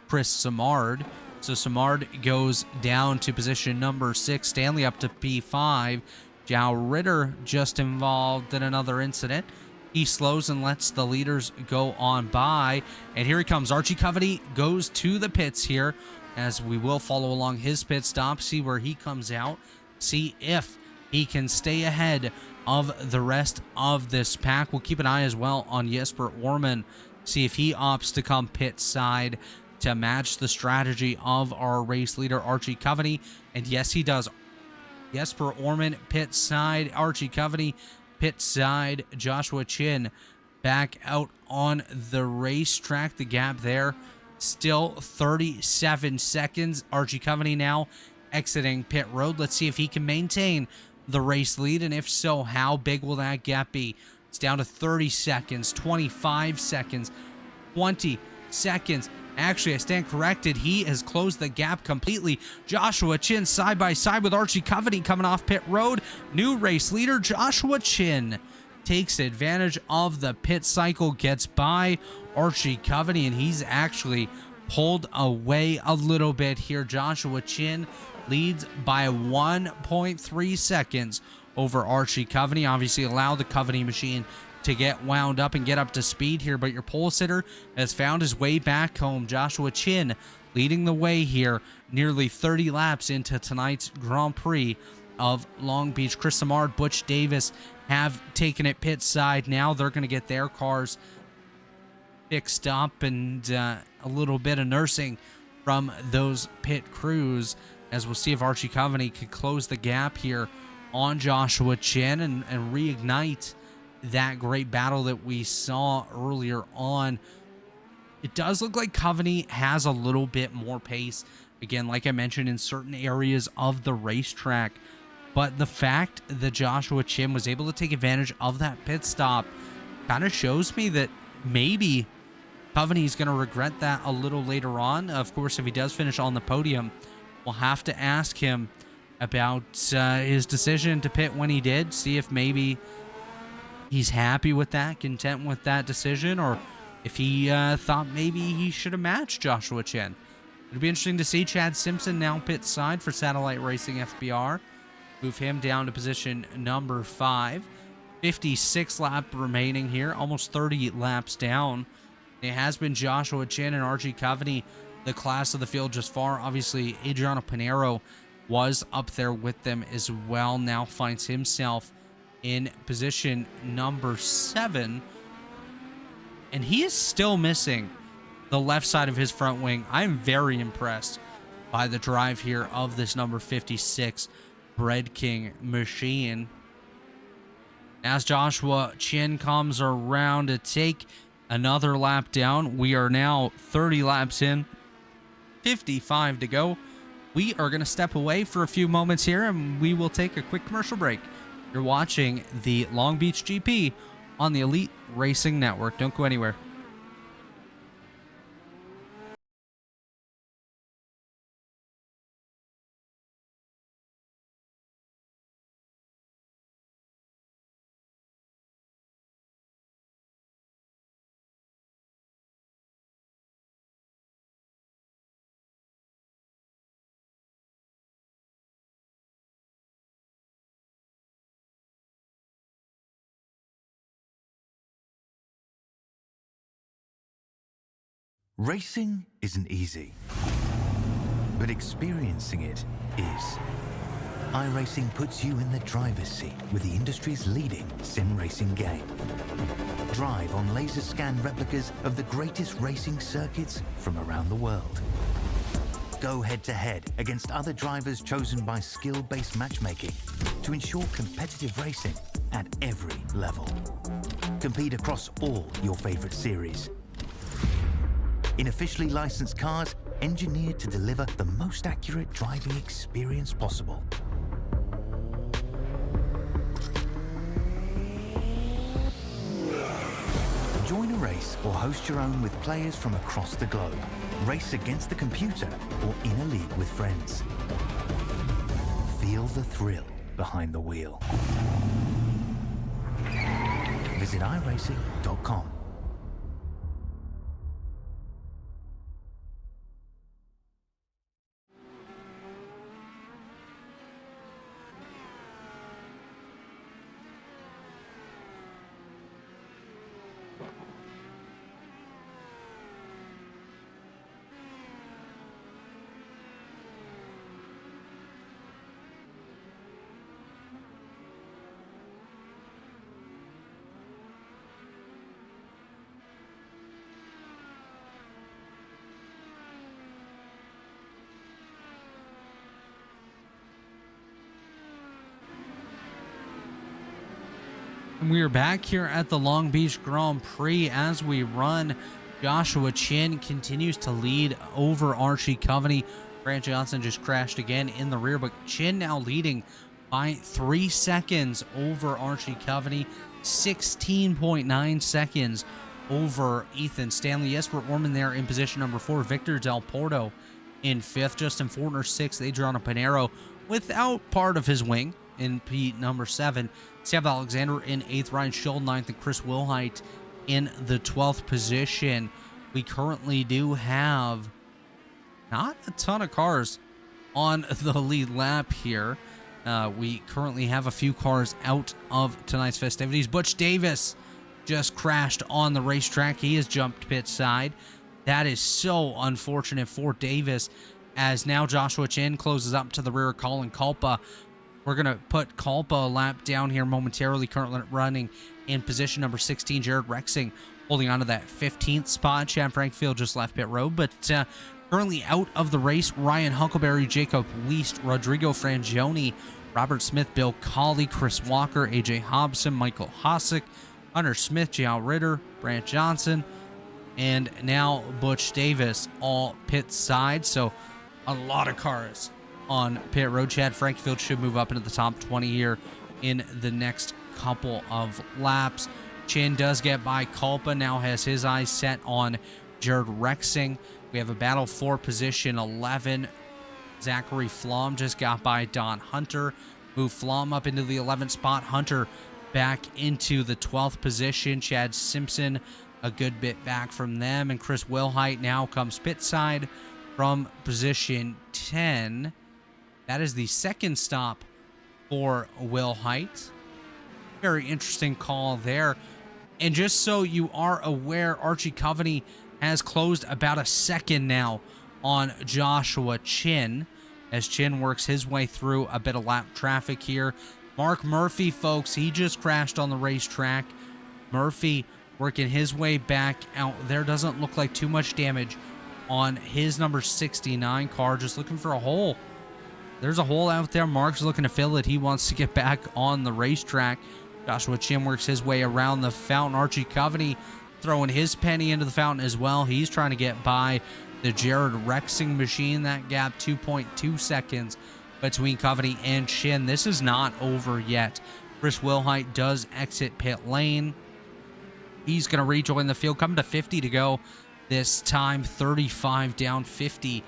Chris Samard. So Samard goes down to position number 6. Stanley up to P5. Joe Ritter just involved in another incident. He slows and lets the leaders go on by. And here he comes. Archie Covey goes to the pits here, as we will follow along his pit stop, see where he comes out, see if he can stay ahead of the rest of this pack. We'll keep an eye as well on Jesper Orman, see if he opts to come pit side to match the strategy of our race leader, Archie Covey. And yes, he does. Jesper Orman pit side, Archie Covey pit side, Joshua Chin back out on the racetrack. The gap there still 37 seconds. Archie Covey now exiting pit road. Let's see if he can maintain the race lead, and if so, how big will that gap be? It's down to 30 seconds, 25 seconds, 20 seconds. Actually, I stand corrected. He has closed the gap completely. Joshua Chin side by side with Archie Covey coming off pit road. New race leader, Joshua Chin, takes advantage of the pit cycle, gets by Archie Covey, and he's actually pulled away a little bit here. Joshua Chin leads by 1.3 seconds over Archie Covey. Obviously, allow the Covey machine to get wound up and get up to speed here, but your pole sitter has found his way back home. Joshua Chin leading the way here, nearly 30 laps into tonight's Grand Prix of Long Beach. Chris Samard, Butch Davis have taken it pit side. Now they're going to get their cars fixed up and a little bit of nursing from those pit crews, as we'll see if Archie Covey can close the gap here on Joshua Chin and reignite that great battle that we saw earlier on. It does look like Covey has a little bit more pace, again, like I mentioned, in certain areas of the racetrack, but the fact that Joshua Chin was able to take advantage of that pit stop kind of shows me that maybe Covey's going to regret that a little later on. Of course, if he does finish on the podium, we'll have to ask him about his decision to pit when he did, see if maybe he's happy with that, content with that decision, or if he thought maybe he should have matched Joshua Chin. It'll be interesting to see. Chad Simpson now pit side for Satellite Racing FBR. Move him down to position number 5. 56 lap remaining here, almost 30 laps down. It has been Joshua Chin and Archie Covey, the class of the field just far. Obviously, Adriano Pinero was up there with them as well. Now finds himself in position number 7. And he is still missing the left side of his front wing. I'm very impressed by the drive here of this number 56 Bread King machine. As Joshua Chin comes around to take another lap down, we are now 30 laps in, 55 to go. We are going to step away for a few moments here, and we will take a quick commercial break. You're watching the Long Beach GP on the Elite Racing Network. Don't go anywhere. Racing isn't easy, but experiencing it is. iRacing puts you in the driver's seat with the industry's leading sim racing game. Drive on laser scan replicas of the greatest racing circuits from around the world. Go head-to-head against other drivers chosen by skill-based matchmaking to ensure competitive racing at every level. Compete across all your favorite series in officially licensed cars engineered to deliver the most accurate driving experience possible. Join a race or host your own with players from across the globe. Race against the computer or in a league with friends. Feel the thrill behind the wheel. Visit iRacing.com. And we are back here at the Long Beach Grand Prix as we run. Joshua Chin continues to lead over Archie Coveney. Grant Johnson just crashed again in the rear, but Chin now leading by 3 seconds over Archie Coveney, 16.9 seconds over Ethan Stanley. Jesper Orman there in position number 4. Victor Del Porto in 5th. Justin Fortner 6th. Adriano Pinero without part of his wing in P number 7. Sam Alexander in 8th. Ryan Schill 9th. And Chris Wilhite in the 12th position. We currently do have not a ton of cars on the lead lap here. We currently have a few cars out of tonight's festivities. Butch Davis just crashed on the racetrack. He has jumped pit side. That is so unfortunate for Davis, as now Joshua Chin closes up to the rear of Colin Culpa. We're going to put Culpa a lap down here momentarily, currently running in position number 16. Jared Rexing holding on to that 15th spot. Chad Frankfield just left pit road, but currently out of the race, Ryan Huckleberry, Jacob Weist, Rodrigo Frangioni, Robert Smith, Bill Colley, Chris Walker, AJ Hobson, Michael Hosick, Hunter Smith, Joe Ritter, Brant Johnson, and now Butch Davis all pit side. So a lot of cars on pit road. Chad Frankfield should move up into the top 20 here in the next couple of laps. Chin does get by Culpa, now has his eyes set on Jared Rexing. We have a battle for position 11. Zachary Flom just got by Don Hunter. Move Flom up into the 11th spot. Hunter back into the 12th position. Chad Simpson a good bit back from them. And Chris Wilhite now comes pit side from position 10. That is the second stop for Wilhite. Very interesting call there. And just so you are aware, Archie Coveney has closed about a second now on Joshua Chin, as Chin works his way through a bit of lap traffic here. Mark Murphy, folks, he just crashed on the racetrack. Murphy working his way back out there. Doesn't look like too much damage on his number 69 car. Just looking for a hole. There's a hole out there. Mark's looking to fill it. He wants to get back on the racetrack. Joshua Chin works his way around the fountain. Archie Coveney throwing his penny into the fountain as well. He's trying to get by the Jared Rexing machine. That gap 2.2 seconds between Coveney and Chin. This is not over yet. Chris Wilhite does exit pit lane. He's going to rejoin the field. Coming to 50 to go this time. 35 down, 50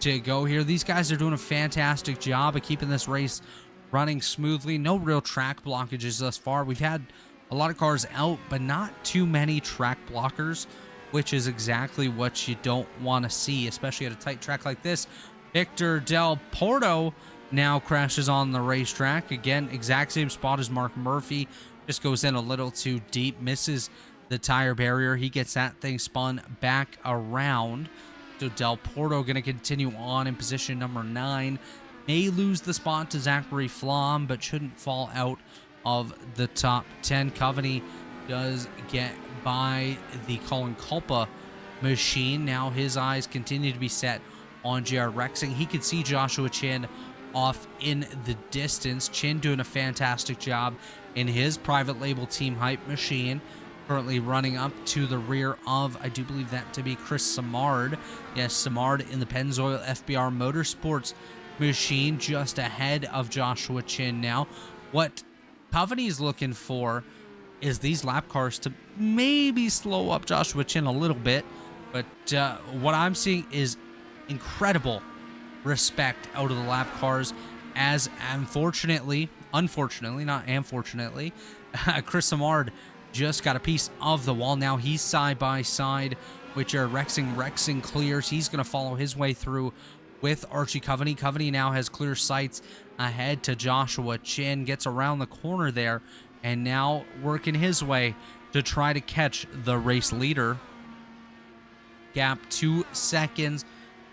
to go here. These guys are doing a fantastic job of keeping this race running smoothly. No real track blockages thus far. We've had a lot of cars out, but not too many track blockers, which is exactly what you don't want to see, especially at a tight track like this. Victor Del Porto now crashes on the racetrack. Again, exact same spot as Mark Murphy. Just goes in a little too deep, misses the tire barrier. He gets that thing spun back around. So Del Porto going to continue on in position number 9. May lose the spot to Zachary Flom, but shouldn't fall out of the top 10. Coveney does get by the Colin Culpa machine. Now his eyes continue to be set on Jared Rexing. He can see Joshua Chin off in the distance. Chin doing a fantastic job in his private label Team Hype machine. Currently running up to the rear of, I do believe that to be Chris Samard. Yes, Samard in the Pennzoil FBR Motorsports machine, just ahead of Joshua Chin now. What Coveney is looking for is these lap cars to maybe slow up Joshua Chin a little bit. But what I'm seeing is incredible respect out of the lap cars, as unfortunately, Chris Samard just got a piece of the wall. Now he's side by side with Jared Rexing. Rexing clears. He's going to follow his way through with Archie Coveney. Coveney now has clear sights ahead to Joshua Chin. Gets around the corner there and now working his way to try to catch the race leader. Gap 2 seconds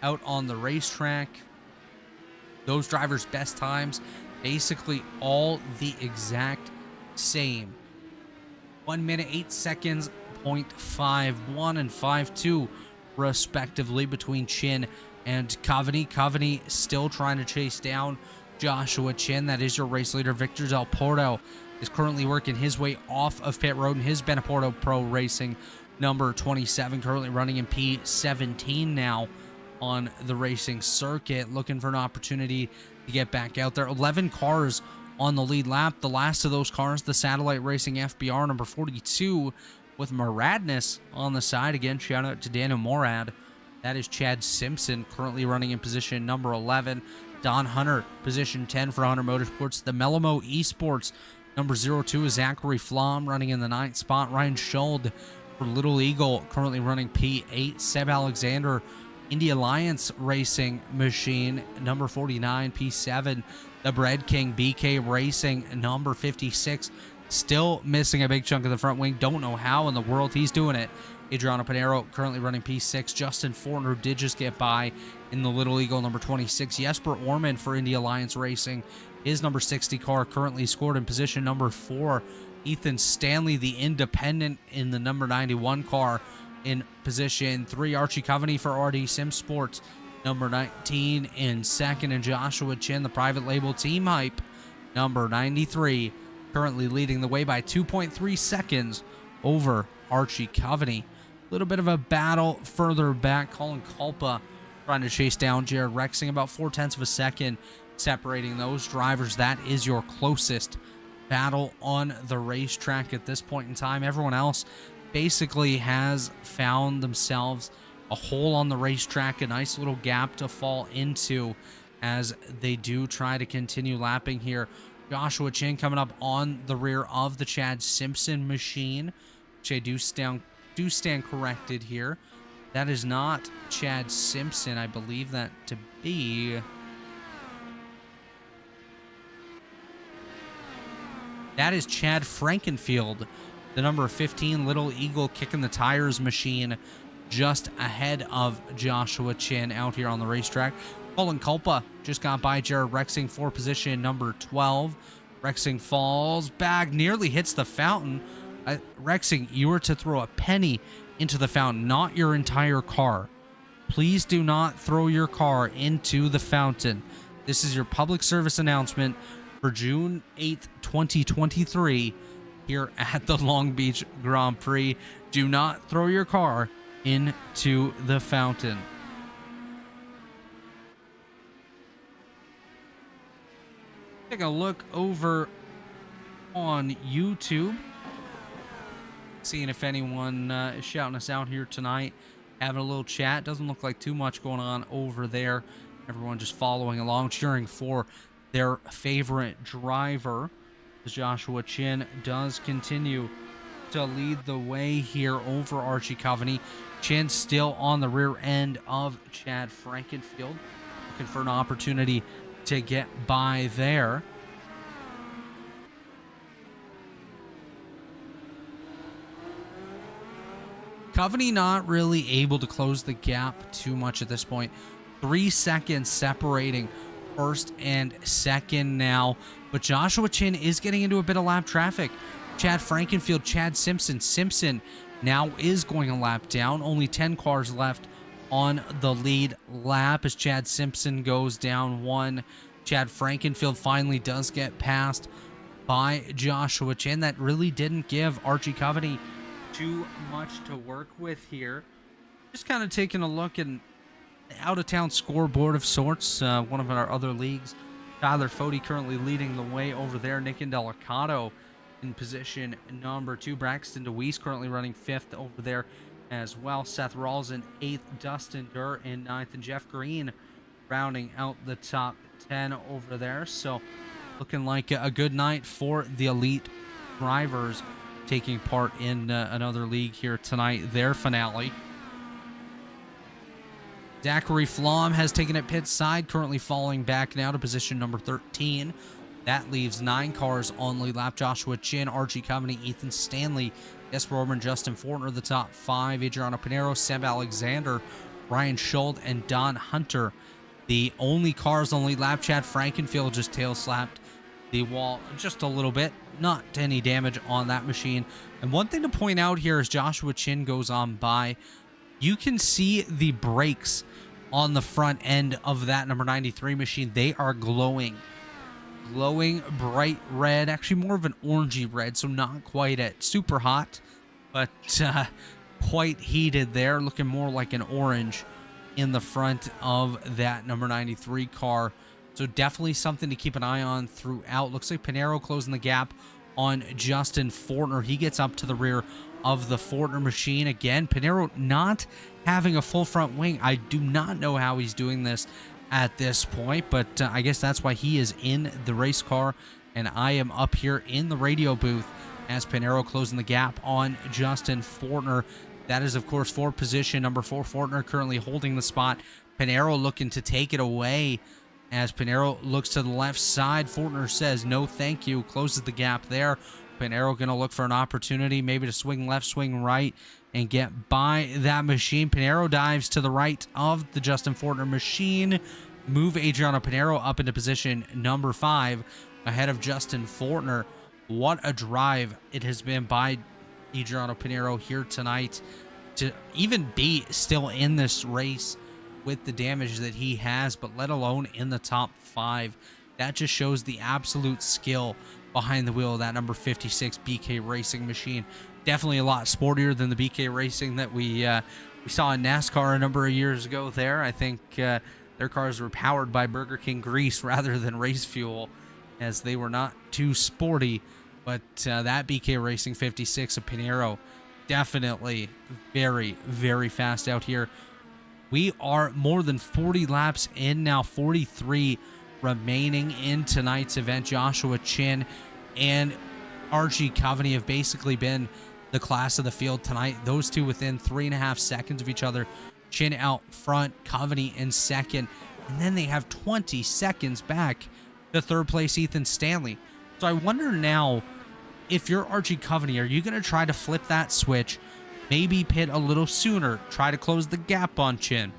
out on the racetrack. Those drivers' best times basically all the exact same. 1 minute 8 seconds, 0.51 and 5.2 respectively between Chin and Coveney. Coveney still trying to chase down Joshua Chin. That is your race leader, Victor Del Porto, is currently working his way off of pit road in his Beneporto Pro Racing number 27, currently running in P17 now on the racing circuit, looking for an opportunity to get back out there. 11 cars on the lead lap. The last of those cars, the Satellite Racing FBR number 42 with Moradness on the side. Again, shout out to Daniel Morad. That is Chad Simpson, currently running in position number 11. Don Hunter, position 10 for Hunter Motorsports. The Melamo Esports, number 02 is Zachary Flom, running in the 9th spot. Ryan Schuld for Little Eagle, currently running P8. Seb Alexander, Indy Alliance Racing Machine, number 49, P7. The Bread King, BK Racing, number 56. Still missing a big chunk of the front wing. Don't know how in the world he's doing it. Adriano Pinero, currently running P6. Justin Fortner did just get by in the Little Eagle, number 26. Jesper Orman for Indy Alliance Racing. His number 60 car currently scored in position number 4. Ethan Stanley, the independent, in the number 91 car in position 3. Archie Coveney for RD Sim Sports, number 19 in second. And Joshua Chin, the private label Team Hype, number 93, currently leading the way by 2.3 seconds over Archie Coveney. A little bit of a battle further back. Colin Culpa trying to chase down Jared Rexing, about 0.4 of a second separating those drivers. That is your closest battle on the racetrack at this point in time. Everyone else basically has found themselves a hole on the racetrack, a nice little gap to fall into as they do try to continue lapping here. Joshua Chin coming up on the rear of the Chad Simpson machine, which I do stand corrected here. That is not Chad Simpson. I believe that to be... that is Chad Frankenfield, the number 15 Little Eagle kicking the tires machine, just ahead of Joshua Chin out here on the racetrack. Colin Culpa just got by Jared Rexing for position number 12. Rexing falls back, nearly hits the fountain. Rexing, you were to throw a penny into the fountain, not your entire car. Please do not throw your car into the fountain. This is your public service announcement for June 8th, 2023 here at the Long Beach Grand Prix. Do not throw your car into the fountain. Take a look over on YouTube, seeing if anyone is shouting us out here tonight, having a little chat. Doesn't look like too much going on over there. Everyone just following along, cheering for their favorite driver, as Joshua Chin does continue to lead the way here over Archie Coveney. Chin still on the rear end of Chad Frankenfield, looking for an opportunity to get by there. Coveney not really able to close the gap too much at this point. 3 seconds separating first and second now, but Joshua Chin is getting into a bit of lap traffic. Chad Frankenfield, Chad Simpson. Simpson now is going a lap down. Only 10 cars left on the lead lap as Chad Simpson goes down 1. Chad Frankenfield finally does get passed by Joshua Chin. That really didn't give Archie Coveney too much to work with here. Just kind of taking a look at out-of-town scoreboard of sorts. One of our other leagues, Tyler Fody currently leading the way over there. Nick Indelicato in position number 2. Braxton DeWeese currently running 5th over there as well. Seth Rawls in 8th. Dustin Durr in 9th. And Jeff Green rounding out the top 10 over there. So looking like a good night for the elite drivers taking part in another league here tonight, their finale. Zachary Flom has taken it pit side, currently falling back now to position number 13. That leaves 9 cars on lead lap. Joshua Chin, Archie Coveney, Ethan Stanley, Jesper Orman, Justin Fortner, the top 5. Adriano Pinero, Seb Alexander, Ryan Schuld, and Don Hunter. The only cars on lead lap. Chad Frankenfield just tail slapped the wall just a little bit. Not any damage on that machine. And one thing to point out here as Joshua Chin goes on by, you can see the brakes on the front end of that number 93 machine. They are glowing glowing bright red, actually more of an orangey red, so not quite at super hot, but quite heated there, looking more like an orange in the front of that number 93 car. So definitely something to keep an eye on throughout. Looks like Pinheiro closing the gap on Justin Fortner. He gets up to the rear of the Fortner machine. Again, Pinheiro not having a full front wing. I do not know how he's doing this at this point, but I guess that's why he is in the race car, and I am up here in the radio booth as Pinheiro closing the gap on Justin Fortner. That is, of course, for position number 4. Fortner currently holding the spot. Pinheiro looking to take it away as Pinheiro looks to the left side. Fortner says no thank you, closes the gap there. Pinheiro going to look for an opportunity, maybe to swing left, swing right, and get by that machine. Pinheiro dives to the right of the Justin Fortner machine. Move Adriano Pinheiro up into position number 5 ahead of Justin Fortner. What a drive it has been by Adriano Pinheiro here tonight to even be still in this race with the damage that he has, but let alone in the top 5. That just shows the absolute skill behind the wheel of that number 56 BK Racing machine. Definitely a lot sportier than the BK Racing that we saw in NASCAR a number of years ago there. I think their cars were powered by Burger King grease rather than race fuel, as they were not too sporty. But that BK Racing 56 of Pinheiro, definitely very, very fast out here. We are more than 40 laps in now, 43 remaining in tonight's event. Joshua Chin and Archie Coveney have basically been the class of the field tonight. Those two within 3.5 seconds of each other. Chin out front, Coveney in second, and then they have 20 seconds back to third place Ethan Stanley. So I wonder now, if you're Archie Coveney, are you going to try to flip that switch, maybe pit a little sooner, try to close the gap on Chin,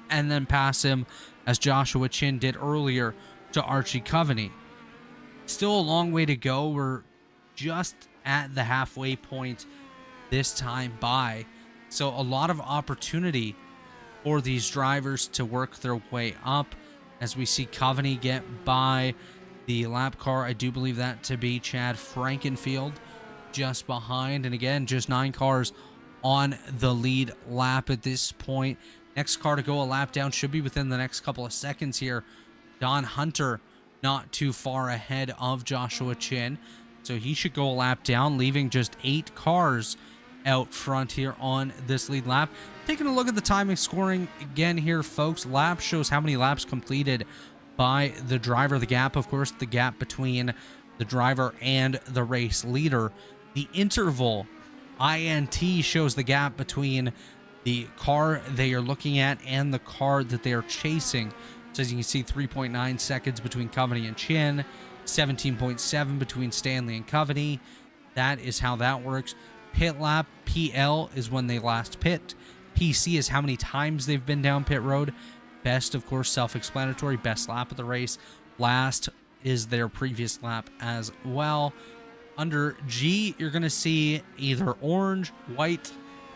and then pass him as Joshua Chin did earlier to Archie Coveney? Still a long way to go. We're just at the halfway point this time by. So a lot of opportunity for these drivers to work their way up as we see Coveney get by the lap car. I do believe that to be Chad Frankenfield just behind. And again, just 9 cars on the lead lap at this point. Next car to go a lap down should be within the next couple of seconds here. Don Hunter not too far ahead of Joshua Chin, so he should go a lap down, leaving just 8 cars out front here on this lead lap. Taking a look at the timing scoring again here, folks. Lap shows how many laps completed by the driver. The gap, of course, the gap between the driver and the race leader. The interval, INT, shows the gap between the car they are looking at and the car that they are chasing. So as you can see, 3.9 seconds between Coveney and Chin, 17.7 between Stanley and Coveney. That is how that works. Pit lap, PL, is when they last pit. PC is how many times they've been down pit road. Best, of course, self-explanatory, best lap of the race. Last is their previous lap as well. Under G, you're going to see either orange, white,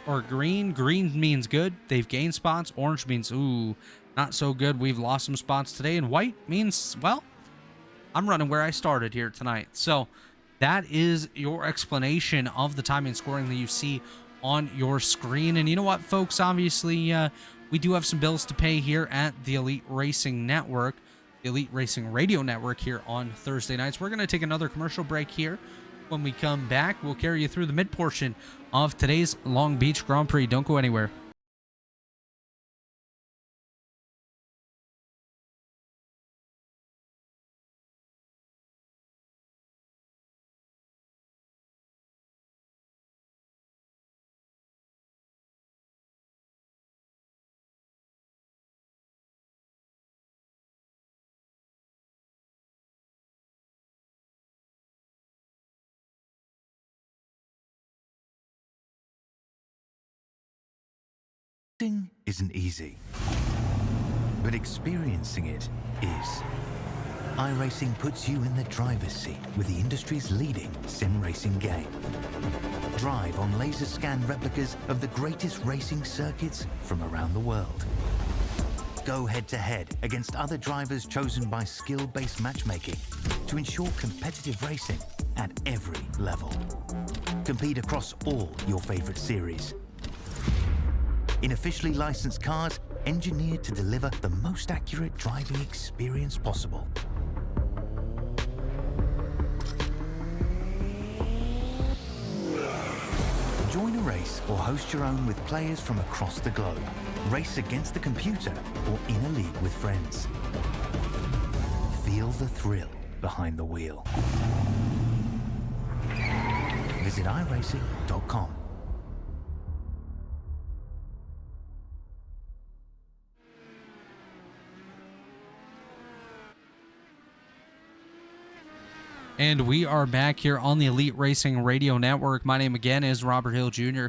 or green. Green means good. They've gained spots. Orange means, ooh, not so good. We've lost some spots today. And white means, well, I'm running where I started here tonight. So that is your explanation of the timing scoring that you see on your screen. And you know what, folks? Obviously, we do have some bills to pay here at the Elite Racing Network, the Elite Racing Radio Network here on Thursday nights. We're going to take another commercial break here. When we come back, we'll carry you through the mid portion of today's Long Beach Grand Prix. Don't go anywhere. Racing isn't easy, but experiencing it is. iRacing puts you in the driver's seat with the industry's leading sim racing game. Drive on laser scan replicas of the greatest racing circuits from around the world. Both go head-to-head against other drivers chosen by skill-based matchmaking to ensure competitive racing at every level. Compete across all your favorite series. In officially licensed cars, engineered to deliver the most accurate driving experience possible. Join a race or host your own with players from across the globe. Race against the computer or in a league with friends. Feel the thrill behind the wheel. Visit iRacing.com. And we are back here on the Elite Racing Radio Network. My name again is Robert Hill Jr.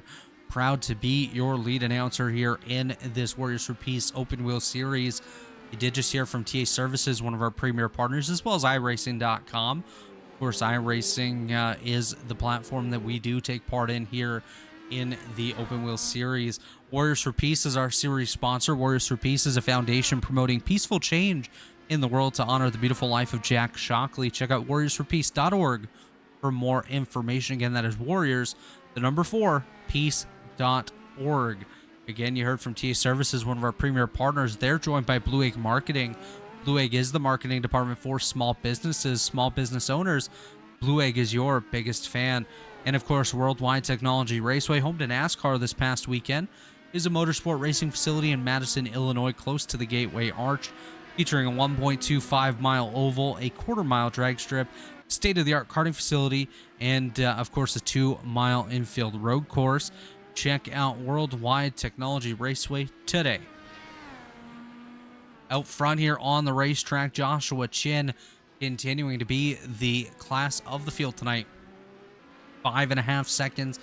Proud to be your lead announcer here in this Warriors for Peace Open Wheel Series. You did just hear from TA Services, one of our premier partners, as well as iRacing.com. Of course, iRacing is the platform that we do take part in here in the Open Wheel Series. Warriors for Peace is our series sponsor. Warriors for Peace is a foundation promoting peaceful change in the world to honor the beautiful life of Jack Shockley. Check out warriorsforpeace.org for more information. Again, that is Warriors, the number 4, peace.org. Again, you heard from TA Services, one of our premier partners. They're joined by Blue Egg Marketing. Blue Egg is the marketing department for small businesses, small business owners. Blue Egg is your biggest fan. And of course, Worldwide Technology Raceway, home to NASCAR this past weekend, is a motorsport racing facility in Madison, Illinois, close to the Gateway Arch, featuring a 1.25-mile oval, a quarter-mile drag strip, state-of-the-art karting facility, and, of course, a 2-mile infield road course. Check out Worldwide Technology Raceway today. Out front here on the racetrack, Joshua Chin continuing to be the class of the field tonight. 5.5 seconds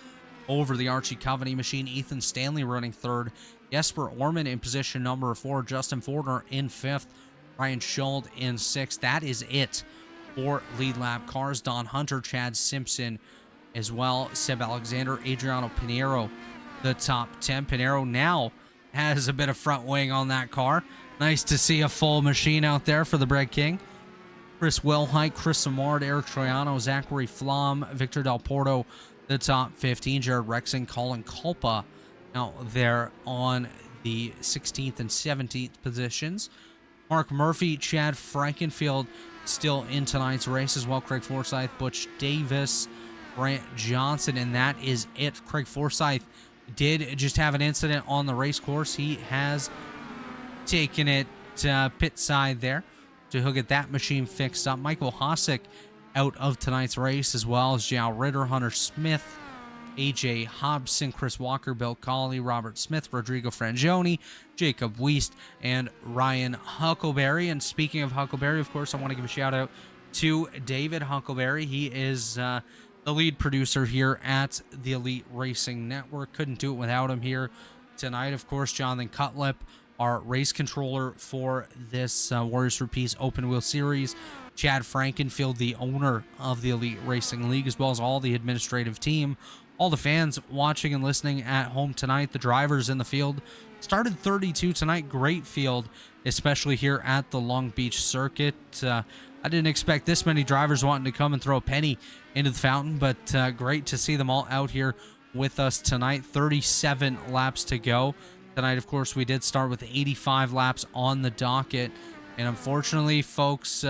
over the Archie Coveney machine. Ethan Stanley running third. Jesper Orman in position number 4. Justin Fortner in 5th. Ryan Schuld in 6th. That is it for lead lap cars. Don Hunter, Chad Simpson as well. Seb Alexander, Adriano Pinheiro, the top 10. Pinheiro now has a bit of front wing on that car. Nice to see a full machine out there for the Bread King. Chris Wellhite, Chris Samard, Eric Troiano, Zachary Flom, Victor Del Porto, the top 15. Jared Rexon, Colin Culpa out there on the 16th and 17th positions. Mark Murphy, Chad Frankenfield still in tonight's race as well. Craig Forsyth, Butch Davis, Brant Johnson, and that is it. Craig Forsyth did just have an incident on the race course. He has taken it pit side there to get that machine fixed up. Michael Hossack out of tonight's race, as well as Jao Ritter, Hunter Smith, AJ Hobson, Chris Walker, Bill Colley, Robert Smith, Rodrigo Frangioni, Jacob Wiest, and Ryan Huckleberry. And speaking of Huckleberry, of course, I want to give a shout out to David Huckleberry. He is the lead producer here at the Elite Racing Network. Couldn't do it without him here tonight. Of course, Jonathan Cutlip, our race controller for this Warriors for Peace Open Wheel Series. Chad Frankenfield, the owner of the Elite Racing League, as well as all the administrative team. All the fans watching and listening at home tonight. The drivers in the field started 32 tonight. Great field, especially here at the Long Beach circuit. I didn't expect this many drivers wanting to come and throw a penny into the fountain, but great to see them all out here with us tonight. 37 laps to go. Tonight, of course, we did start with 85 laps on the docket. And unfortunately, folks,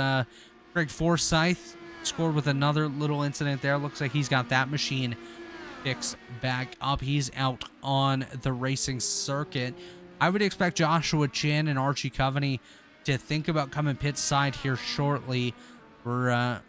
Greg Forsyth scored with another little incident there. Looks like he's got that machine fixed back up. He's out on the racing circuit. I would expect Joshua Chin and Archie Coveney to think about coming pit side here shortly. We're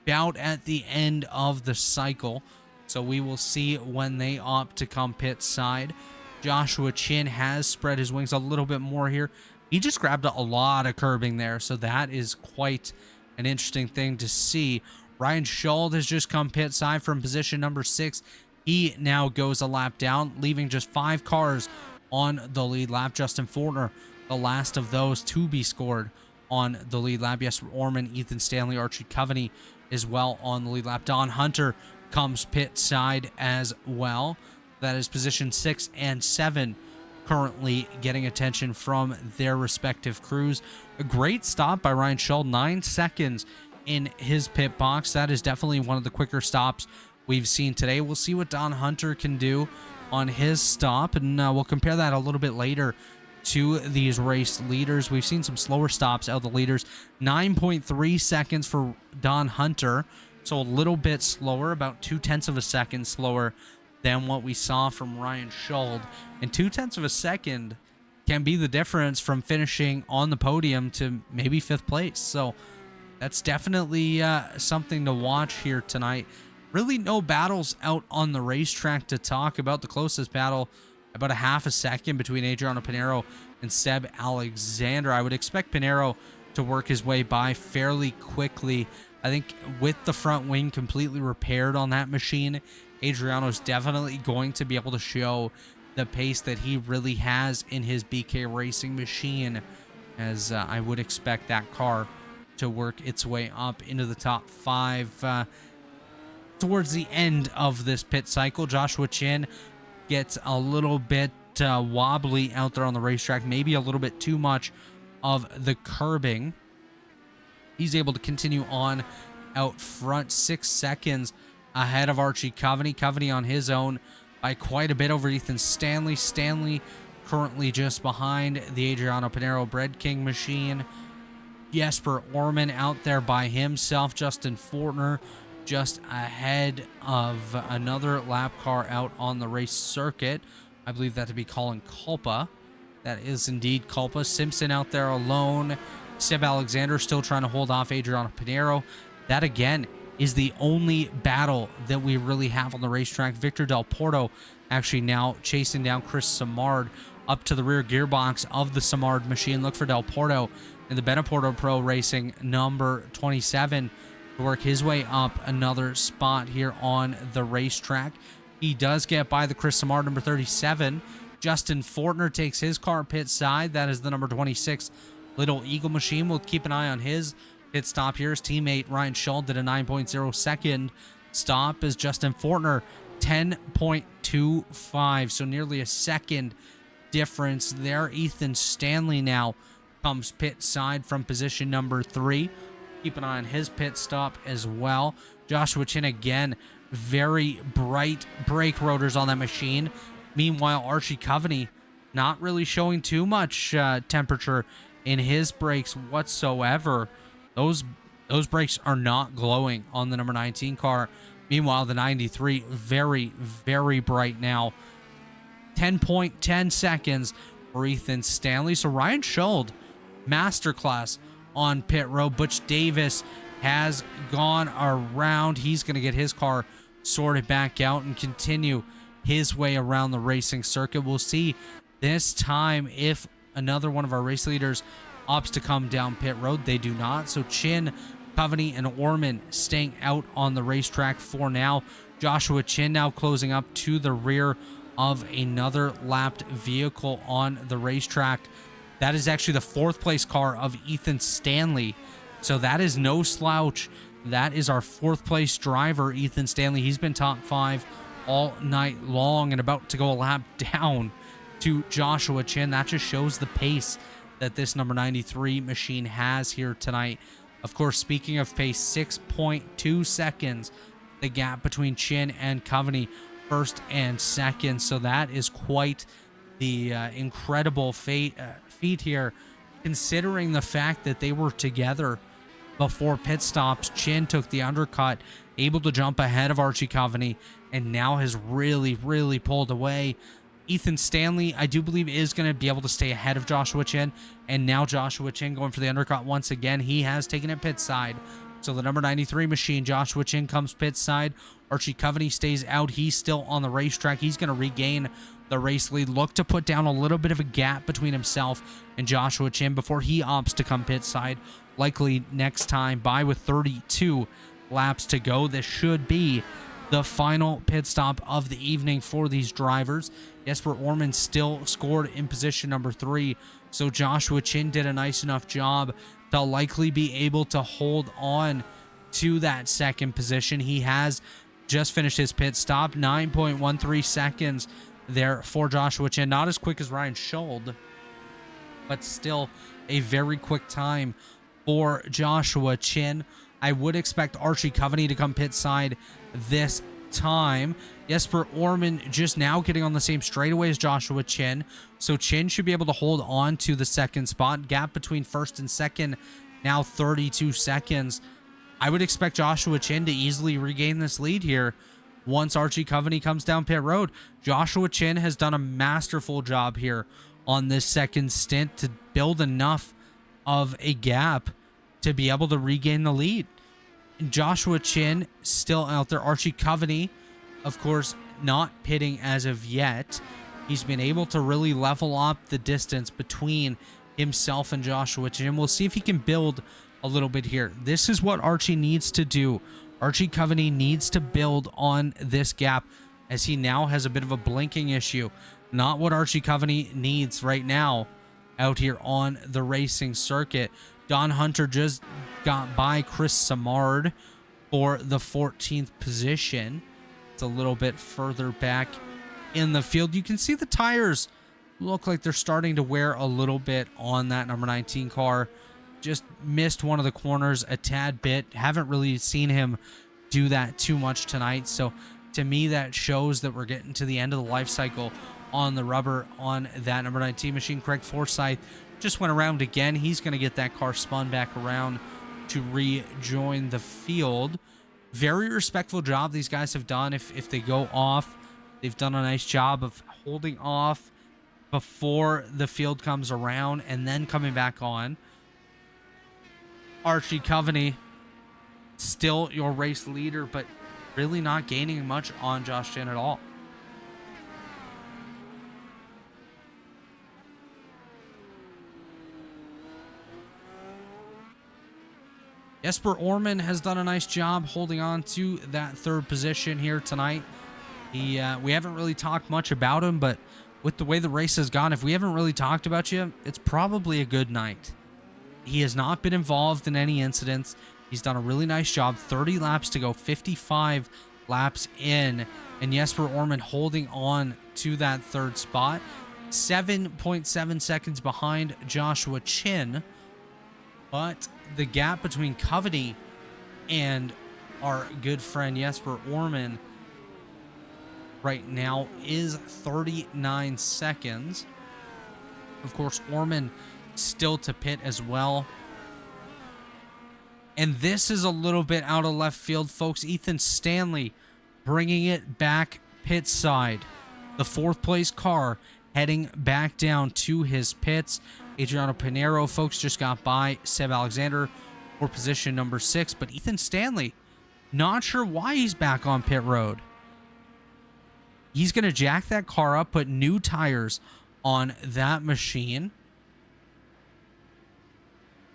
about at the end of the cycle, so we will see when they opt to come pit side. Joshua Chin has spread his wings a little bit more here. He just grabbed a lot of curbing there, so that is quite an interesting thing to see. Ryan Schuld has just come pit side from position number 6. He now goes a lap down, leaving just 5 cars on the lead lap. Justin Fortner, the last of those to be scored on the lead lap. Yes, Orman, Ethan Stanley, Archie Coveney as well on the lead lap. Don Hunter comes pit side as well. That is position 6 and 7 currently getting attention from their respective crews. A great stop by Ryan Schull, 9 seconds in his pit box. That is definitely one of the quicker stops we've seen today. We'll see what Don Hunter can do on his stop, and we'll compare that a little bit later to these race leaders. We've seen some slower stops out of the leaders. 9.3 seconds for Don Hunter, so a little bit slower, about 0.2 of a second slower than what we saw from Ryan Schull. And 0.2 of a second can be the difference from finishing on the podium to maybe 5th place. So that's definitely something to watch here tonight. Really no battles out on the racetrack to talk about. The closest battle, about a half a second between Adriano Pinheiro and Seb Alexander. I would expect Pinheiro to work his way by fairly quickly. I think with the front wing completely repaired on that machine, Adriano's definitely going to be able to show the pace that he really has in his BK Racing machine, as I would expect that car to work its way up into the top 5 towards the end of this pit cycle. Joshua Chin gets a little bit wobbly out there on the racetrack, maybe a little bit too much of the curbing. He's able to continue on out front, 6 seconds ahead of Archie Coveney. Coveney on his own by quite a bit over Ethan Stanley. Stanley currently just behind the Adriano Pinheiro Bread King machine. Jesper Orman out there by himself. Justin Fortner just ahead of another lap car out on the race circuit. I believe that to be Colin Culpa. That is indeed Culpa. Simpson out there alone. Seb Alexander still trying to hold off Adriano Pinheiro. That again is the only battle that we really have on the racetrack. Victor Del Porto actually now chasing down Chris Samard up to the rear gearbox of the Samard machine. Look for Del Porto in the Beneporto Pro Racing number 27 to work his way up another spot here on the racetrack. He does get by the Chris Samard number 37. Justin Fortner takes his car pit side. That is the number 26 Little Eagle machine. We'll keep an eye on his pit stop here. His teammate Ryan Schull did a 9.0 second stop as Justin Fortner 10.25, so nearly a second difference there. Ethan Stanley now comes pit side from position number 3. Keep an eye on his pit stop as well. Joshua Chin again, very bright brake rotors on that machine. Meanwhile, Archie Coveney not really showing too much temperature in his brakes whatsoever. Those brakes are not glowing on the number 19 car. Meanwhile, the 93 very, very bright now. 10.10 seconds for Ethan Stanley. So Ryan Schull, masterclass on pit road. Butch Davis has gone around. He's going to get his car sorted back out and continue his way around the racing circuit. We'll see this time if another one of our race leaders opts to come down pit road. They do not. So Chin, Coveney, and Orman staying out on the racetrack for now. Joshua Chin now closing up to the rear of another lapped vehicle on the racetrack. That is actually the 4th place car of Ethan Stanley. So that is no slouch. That is our 4th place driver, Ethan Stanley. He's been top 5 all night long and about to go a lap down to Joshua Chin. That just shows the pace that this number 93 machine has here tonight. Of course, speaking of pace, 6.2 seconds, the gap between Chin and Coveney, 1st and 2nd. So that is quite the incredible feat here, considering the fact that they were together before pit stops. Chin took the undercut, able to jump ahead of Archie Coveney, and now has really, really pulled away. Ethan Stanley, I do believe, is going to be able to stay ahead of Joshua Chin, and now Joshua Chin going for the undercut once again. He has taken it pit side. So the number 93 machine, Joshua Chin, comes pit side. Archie Coveney stays out. He's still on the racetrack. He's going to regain the race lead. Look to put down a little bit of a gap between himself and Joshua Chin before he opts to come pit side. Likely next time by with 32 laps to go. This should be the final pit stop of the evening for these drivers. Jesper Orman still scored in position number 3. So Joshua Chin did a nice enough job to likely be able to hold on to that 2nd position. He has just finished his pit stop, 9.13 seconds there for Joshua Chin. Not as quick as Ryan Schold, but still a very quick time for Joshua Chin. I would expect Archie Coveney to come pit side this time. Jesper Orman just now getting on the same straightaway as Joshua Chin, so Chin should be able to hold on to the second spot. Gap between first and second now 32 seconds. I would expect Joshua Chin to easily regain this lead here once Archie Coveney comes down pit road. Joshua Chin has done a masterful job here on this second stint to build enough of a gap to be able to regain the lead. Joshua Chin still out there. Archie Coveney, of course, not pitting as of yet. He's been able to really level up the distance between himself and Joshua Chin. We'll see if he can build a little bit here. This is what Archie needs to do. Archie Coveney needs to build on this gap, as he now has a bit of a blinking issue. Not what Archie Coveney needs right now out here on the racing circuit. Don Hunter just got by Chris Samard for the 14th position. It's a little bit further back in the field. You can see the tires look like they're starting to wear a little bit on that number 19 car. Just missed one of the corners a tad bit. Haven't really seen him do that too much tonight. So to me, that shows that we're getting to the end of the life cycle on the rubber on that number 19 machine. Craig Forsyth just went around again. He's going to get that car spun back around to rejoin the field. Very respectful job these guys have done. If they go off, they've done a nice job of holding off before the field comes around and then coming back on. Archie Coveney, still your race leader, but really not gaining much on Josh Chin at all. Jesper Orman has done a nice job holding on to that third position here tonight. We haven't really talked much about him, but with the way the race has gone, if we haven't really talked about you, it's probably a good night. He has not been involved in any incidents. He's done a really nice job. 30 laps to go, 55 laps in, and Jesper Orman holding on to that third spot. 7.7 seconds behind Joshua Chin, but the gap between Coveney and our good friend Jesper Orman right now is 39 seconds. Of course, Orman still to pit as well. And this is a little bit out of left field, folks. Ethan Stanley bringing it back pit side. The fourth place car heading back down to his pits. Adriano Pinero, folks, just got by Seb Alexander for position number 6. But Ethan Stanley, not sure why he's back on pit road. He's going to jack that car up, put new tires on that machine.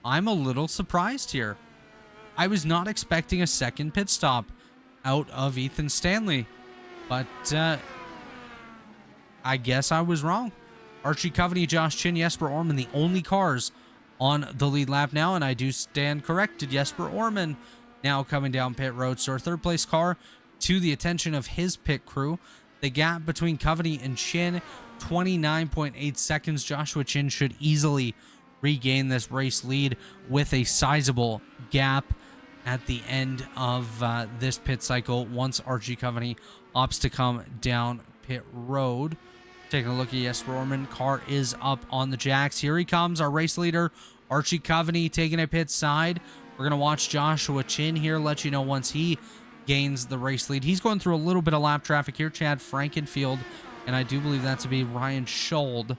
I'm a little surprised here. I was not expecting a second pit stop out of Ethan Stanley, but I guess I was wrong. Archie Coveney, Josh Chin, Jesper Orman, the only cars on the lead lap now, and I do stand corrected. Jesper Orman now coming down pit road. So our third place car to the attention of his pit crew. The gap between Coveney and Chin, 29.8 seconds. Joshua Chin should easily regain this race lead with a sizable gap at the end of this pit cycle once Archie Coveney opts to come down pit road. Taking a look at Jesper Orman. Car is up on the jacks. Here he comes, our race leader, Archie Coveney, taking a pit side. We're going to watch Joshua Chin here, let you know once he gains the race lead. He's going through a little bit of lap traffic here. Chad Frankenfield, and I do believe that to be Ryan Schold,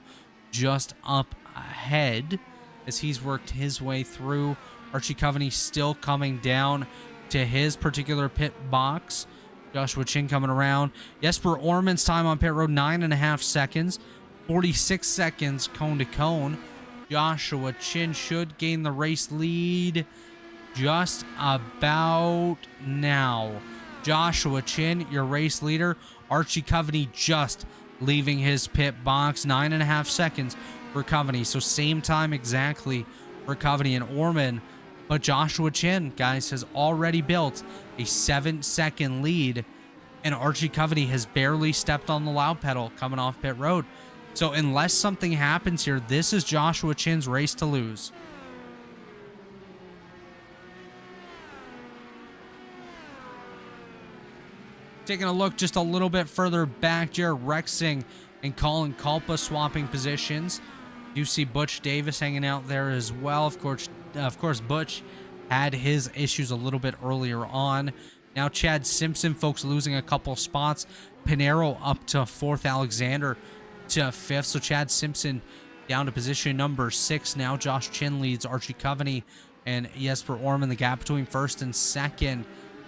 just up ahead as he's worked his way through. Archie Coveney still coming down to his particular pit box. Joshua Chin coming around. Jesper Orman's time on pit road, 9.5 seconds. 46 seconds cone to cone. Joshua Chin should gain the race lead just about now. Joshua Chin, your race leader. Archie Coveney just leaving his pit box. 9.5 seconds for Coveney. So same time exactly for Coveney and Orman. But Joshua Chin, guys, has already built a 7-second lead and Archie Coveney has barely stepped on the loud pedal coming off pit road. So unless something happens here, this is Joshua Chin's race to lose. Taking a look just a little bit further back, Jared Rexing and Colin Culpa swapping positions. You see Butch Davis hanging out there as well. Of course, Butch had his issues a little bit earlier on. Now Chad Simpson, folks, losing a couple spots. Pinero up to 4th, Alexander to 5th. So Chad Simpson down to position number 6. Now Josh Chin leads Archie Coveney and Jesper Orman. The gap between 1st and 2nd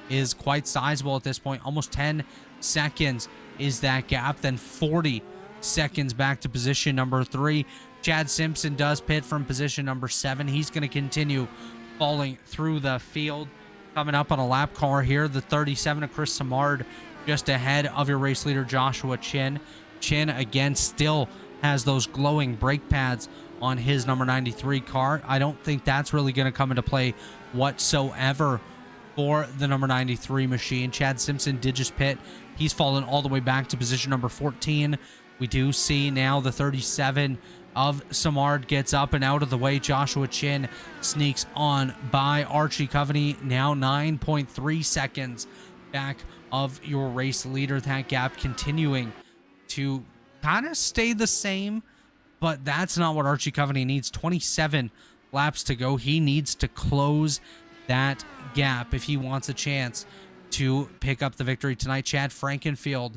is quite sizable at this point. Almost 10 seconds is that gap. Then 40 seconds back to position number 3. Chad Simpson does pit from position number 7. He's going to continue falling through the field. Coming up on a lap car here, the 37 of Chris Samard just ahead of your race leader Joshua Chin. Chin again still has those glowing brake pads on his number 93 car. I don't think that's really going to come into play whatsoever for the number 93 machine. Chad Simpson did just pit. He's fallen all the way back to position number 14. We do see now the 37 of Samard gets up and out of the way. Joshua Chin sneaks on by Archie Coveney, now 9.3 seconds back of your race leader. That gap continuing to kind of stay the same, but that's not what Archie Coveney needs. 27 laps to go. He needs to close that gap if he wants a chance to pick up the victory tonight. Chad Frankenfield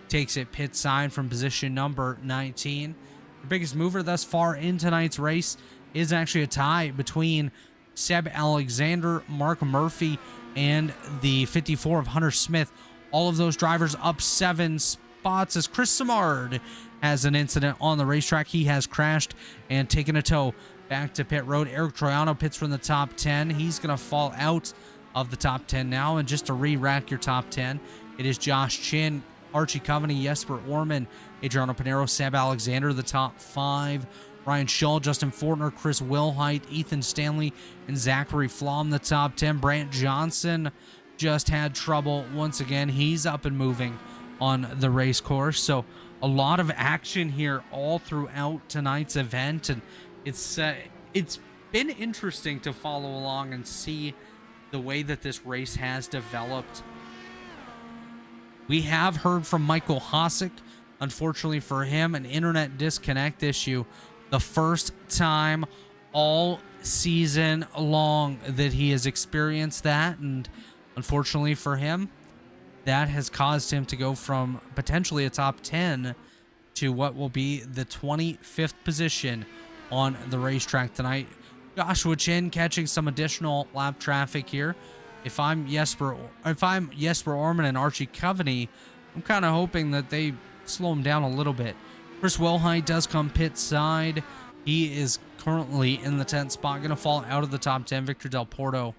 takes it pit side from position number 19. The biggest mover thus far in tonight's race is actually a tie between Seb Alexander, Mark Murphy, and the 54 of Hunter Smith. All of those drivers up 7 spots as Chris Samard has an incident on the racetrack. He has crashed and taken a tow back to pit road. Eric Troiano pits from the top 10. He's going to fall out of the top 10 now. And just to re-rack your top 10, it is Josh Chin, Archie Coveney, Jesper Orman, Adriano Pinero, Seb Alexander, the top 5. Ryan Schull, Justin Fortner, Chris Wilhite, Ethan Stanley, and Zachary Flom, the top 10. Brant Johnson just had trouble once again. He's up and moving on the race course. So a lot of action here all throughout tonight's event, and it's been interesting to follow along and see the way that this race has developed. We have heard from Michael Hosick. Unfortunately for him, an internet disconnect issue. The first time all season long that he has experienced that, and unfortunately for him, that has caused him to go from potentially a top 10 to what will be the 25th position on the racetrack tonight. Joshua Chin catching some additional lap traffic here. If I'm Jesper Orman and Archie Coveney, I'm kind of hoping that they slow him down a little bit. Chris Wilhite does come pit side. He is currently in the 10th spot, going to fall out of the top 10. Victor Del Porto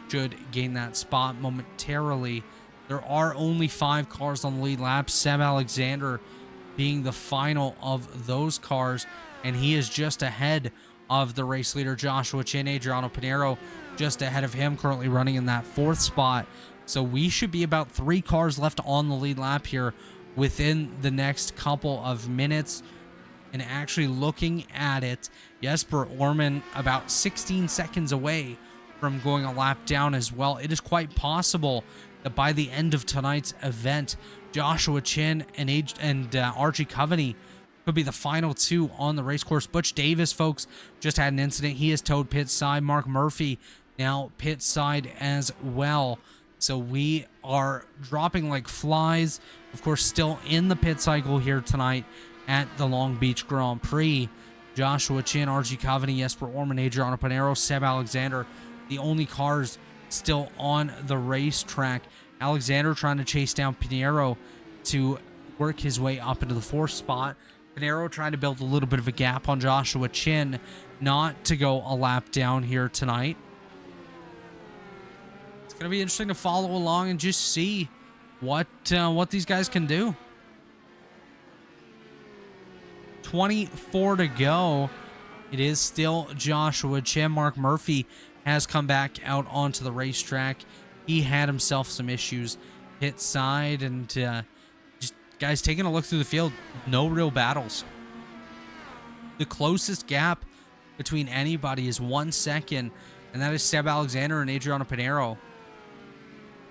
should gain that spot momentarily. There are only 5 cars on the lead lap. Seb Alexander being the final of those cars, and he is just ahead of the race leader Joshua Chin. Adriano Pinero just ahead of him, currently running in that 4th spot. So we should be about 3 cars left on the lead lap here within the next couple of minutes. And actually looking at it, Jesper Orman about 16 seconds away from going a lap down as well. It is quite possible that by the end of tonight's event, Joshua Chin and Archie Coveney could be the final 2 on the race course. Butch Davis, folks, just had an incident. He is towed pit side. Mark Murphy now pit side as well. So we are dropping like flies. Of course, still in the pit cycle here tonight at the Long Beach Grand Prix. Joshua Chin, Archie Coveney, Jesper Orman, Adriano Pinero, Seb Alexander, the only cars still on the racetrack. Alexander trying to chase down Pinero to work his way up into the 4th spot. Pinero trying to build a little bit of a gap on Joshua Chin, not to go a lap down here tonight. It's going to be interesting to follow along and just see what these guys can do. 24 to go. It is still Joshua Chin. Mark Murphy has come back out onto the racetrack. He had himself some issues pit side, and just guys taking a look through the field. No real battles. The closest gap between anybody is 1 second, and that is Seb Alexander and Adriano Pinheiro.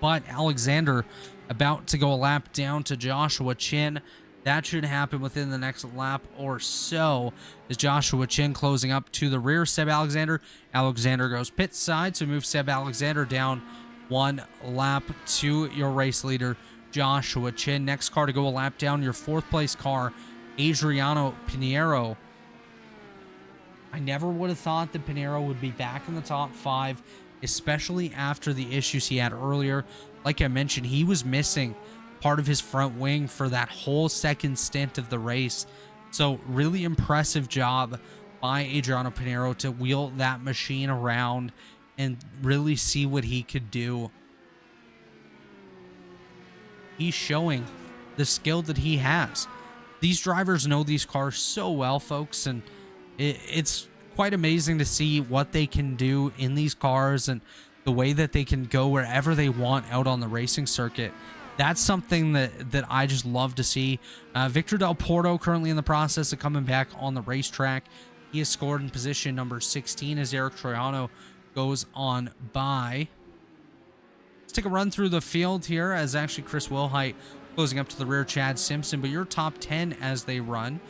But Alexander about to go a lap down to Joshua Chin. That should happen within the next lap or so, as Joshua Chin closing up to the rear. Seb Alexander. Alexander goes pit side, so move Seb Alexander down 1 lap to your race leader, Joshua Chin. Next car to go a lap down, your 4th place car, Adriano Pinheiro. I never would have thought that Pinheiro would be back in the top 5, especially after the issues he had earlier. Like I mentioned, he was missing part of his front wing for that whole second stint of the race. So really impressive job by Adriano Pinheiro to wheel that machine around and really see what he could do. He's showing the skill that he has. These drivers know these cars so well, folks, and it's quite amazing to see what they can do in these cars and the way that they can go wherever they want out on the racing circuit. That's something that I just love to see. Victor Del Porto currently in the process of coming back on the racetrack. He has scored in position number 16 as Eric Troiano goes on by. Let's take a run through the field here, as actually Chris Wilhite closing up to the rear, Chad Simpson. But your top 10 as they run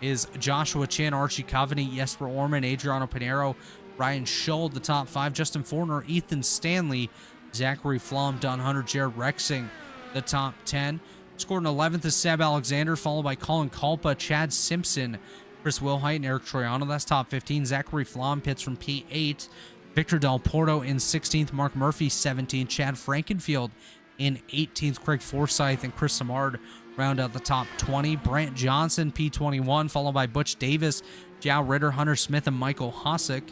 is Joshua Chin, Archie Coveney, Jesper Orman, Adriano Pinheiro, Ryan Schull. The top 5, Justin Fortner, Ethan Stanley, Zachary Flom, Don Hunter, Jared Rexing. The top 10. Scored in 11th is Seb Alexander, followed by Colin Culpa, Chad Simpson, Chris Wilhite, and Eric Troiano. That's top 15. Zachary Flom pits from P8. Victor Del Porto in 16th. Mark Murphy, 17th. Chad Frankenfield in 18th. Craig Forsyth and Chris Samard round out the top 20. Brant Johnson, P21, followed by Butch Davis, Joe Ritter, Hunter Smith, and Michael Hosick.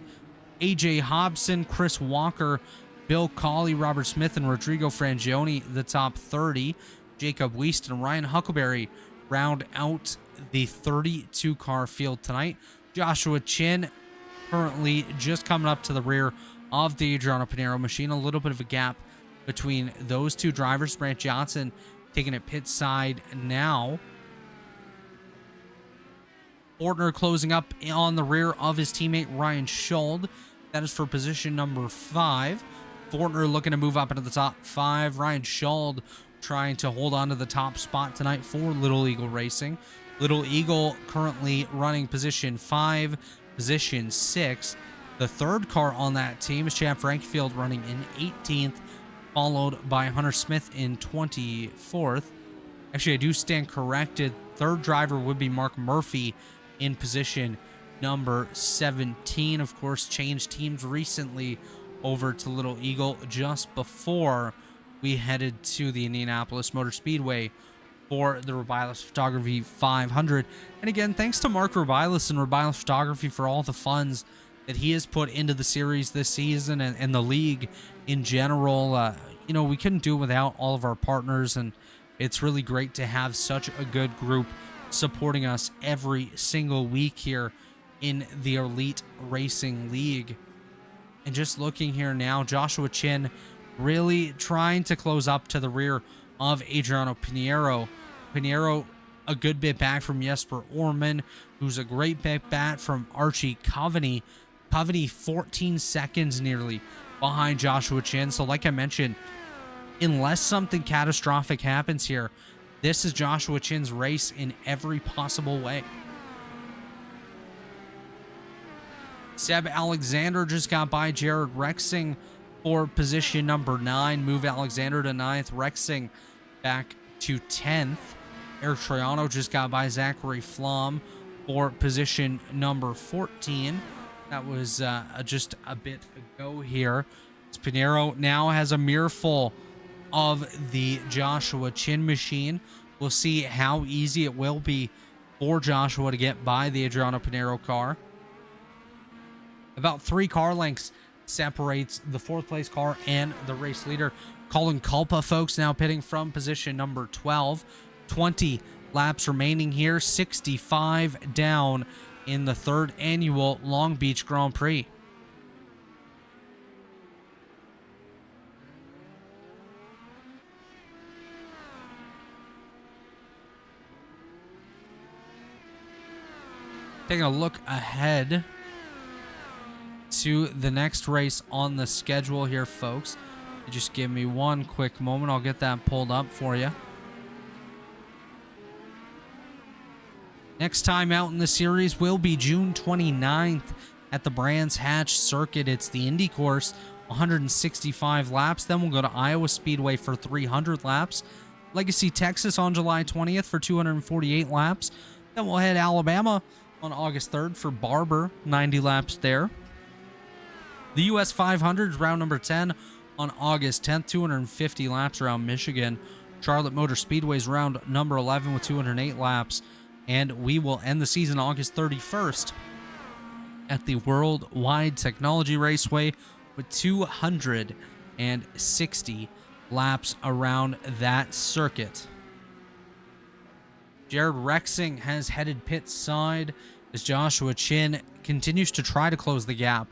AJ Hobson, Chris Walker, Bill Cawley, Robert Smith, and Rodrigo Frangioni, the top 30. Jacob Weist and Ryan Huckleberry round out the 32-car field tonight. Joshua Chin currently just coming up to the rear of the Adriano Pinheiro machine. A little bit of a gap between those two drivers. Brant Johnson taking it pit side now. Ortner closing up on the rear of his teammate Ryan Schull. That is for position number 5. Fortner looking to move up into the top 5. Ryan Schull trying to hold on to the top spot tonight for Little Eagle Racing. Little Eagle currently running position 5, position 6. The third car on that team is Chad Frankfield running in 18th, followed by Hunter Smith in 24th. Actually, I do stand corrected. Third driver would be Mark Murphy in position number 17. Of course, changed teams recently over to Little Eagle just before we headed to the Indianapolis Motor Speedway for the Rubilis Photography 500. And again, thanks to Mark Rubilis and Rubilis Photography for all the funds that he has put into the series this season and the league in general. You know, we couldn't do it without all of our partners, and it's really great to have such a good group supporting us every single week here in the Elite Racing League. And just looking here now, Joshua Chin really trying to close up to the rear of Adriano Pinheiro. Pinheiro a good bit back from Jesper Orman, who's a great bit back from Archie Coveney. Coveney 14 seconds nearly behind Joshua Chin. So like I mentioned, unless something catastrophic happens here, this is Joshua Chin's race in every possible way. Seb Alexander just got by Jared Rexing for position number 9. Move Alexander to 9th. Rexing back to 10th. Eric Troiano just got by Zachary Flom for position number 14. That was just a bit ago here. Pinheiro now has a mirror full of the Joshua Chin machine. We'll see how easy it will be for Joshua to get by the Adriano Pinheiro car. About 3 car lengths separates the 4th place car and the race leader. Colin Culpa, folks, now pitting from position number 12. 20 laps remaining here. 65 down in the 3rd annual Long Beach Grand Prix. Taking a look ahead to the next race on the schedule here, folks. Just give me one quick moment. I'll get that pulled up for you. Next time out in the series will be June 29th at the Brands Hatch Circuit. It's the Indy course, 165 laps. Then we'll go to Iowa Speedway for 300 laps. Legacy, Texas on July 20th for 248 laps. Then we'll head Alabama on August 3rd for Barber, 90 laps there. The US 500 round number 10 on August 10th, 250 laps around Michigan. Charlotte Motor Speedway's round number 11 with 208 laps. And we will end the season August 31st at the Worldwide Technology Raceway with 260 laps around that circuit. Jared Rexing has headed pit side as Joshua Chin continues to try to close the gap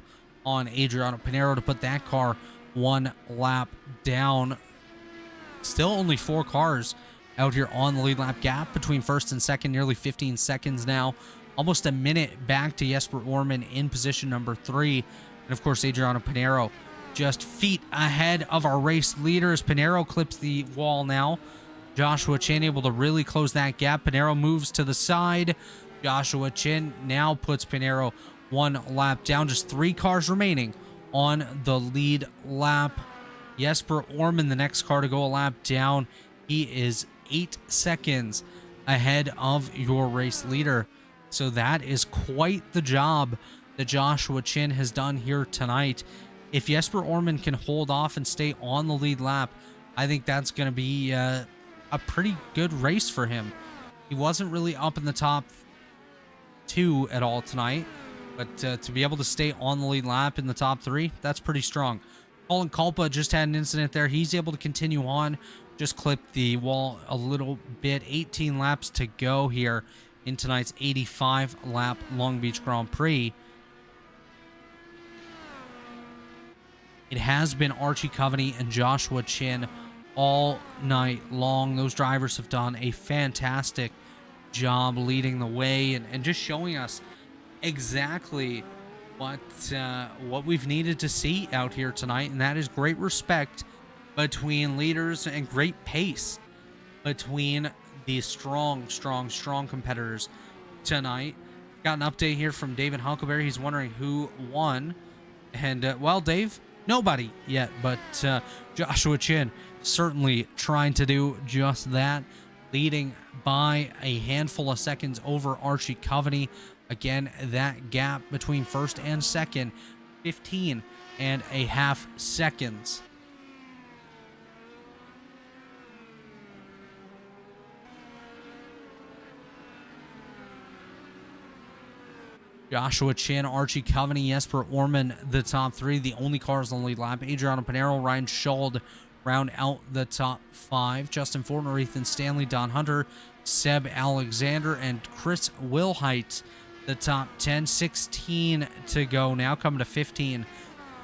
on Adriano Pinero to put that car one lap down. Still only 4 cars out here on the lead lap gap between first and second, nearly 15 seconds now. Almost a minute back to Jesper Orman in position number 3. And of course, Adriano Pinero just feet ahead of our race leaders. Pinero clips the wall now. Joshua Chin able to really close that gap. Pinero moves to the side. Joshua Chin now puts Pinero one lap down. Just 3 cars remaining on the lead lap. Jesper Orman, the next car to go a lap down. He is 8 seconds ahead of your race leader. So that is quite the job that Joshua Chin has done here tonight. If Jesper Orman can hold off and stay on the lead lap, I think that's going to be a pretty good race for him. He wasn't really up in the top 2 at all tonight, but to be able to stay on the lead lap in the top 3, that's pretty strong. Colin Culpa just had an incident there. He's able to continue on. Just clipped the wall a little bit. 18 laps to go here in tonight's 85-lap Long Beach Grand Prix. It has been Archie Coveney and Joshua Chin all night long. Those drivers have done a fantastic job leading the way and just showing us exactly what we've needed to see out here tonight, and that is great respect between leaders and great pace between these strong competitors tonight. Got an update here from David Huckleberry. He's wondering who won, and well, Dave, nobody yet, but Joshua Chin certainly trying to do just that, leading by a handful of seconds over Archie Coveney. Again, that gap between first and second, 15.5 seconds. Joshua Chin, Archie Coveney, Jesper Orman, the top 3. The only cars on the lead lap. Adriano Pinero, Ryan Schuld round out the top 5. Justin Fortner, Ethan Stanley, Don Hunter, Seb Alexander, and Chris Wilhite, the top 10. 16 to go now, coming to 15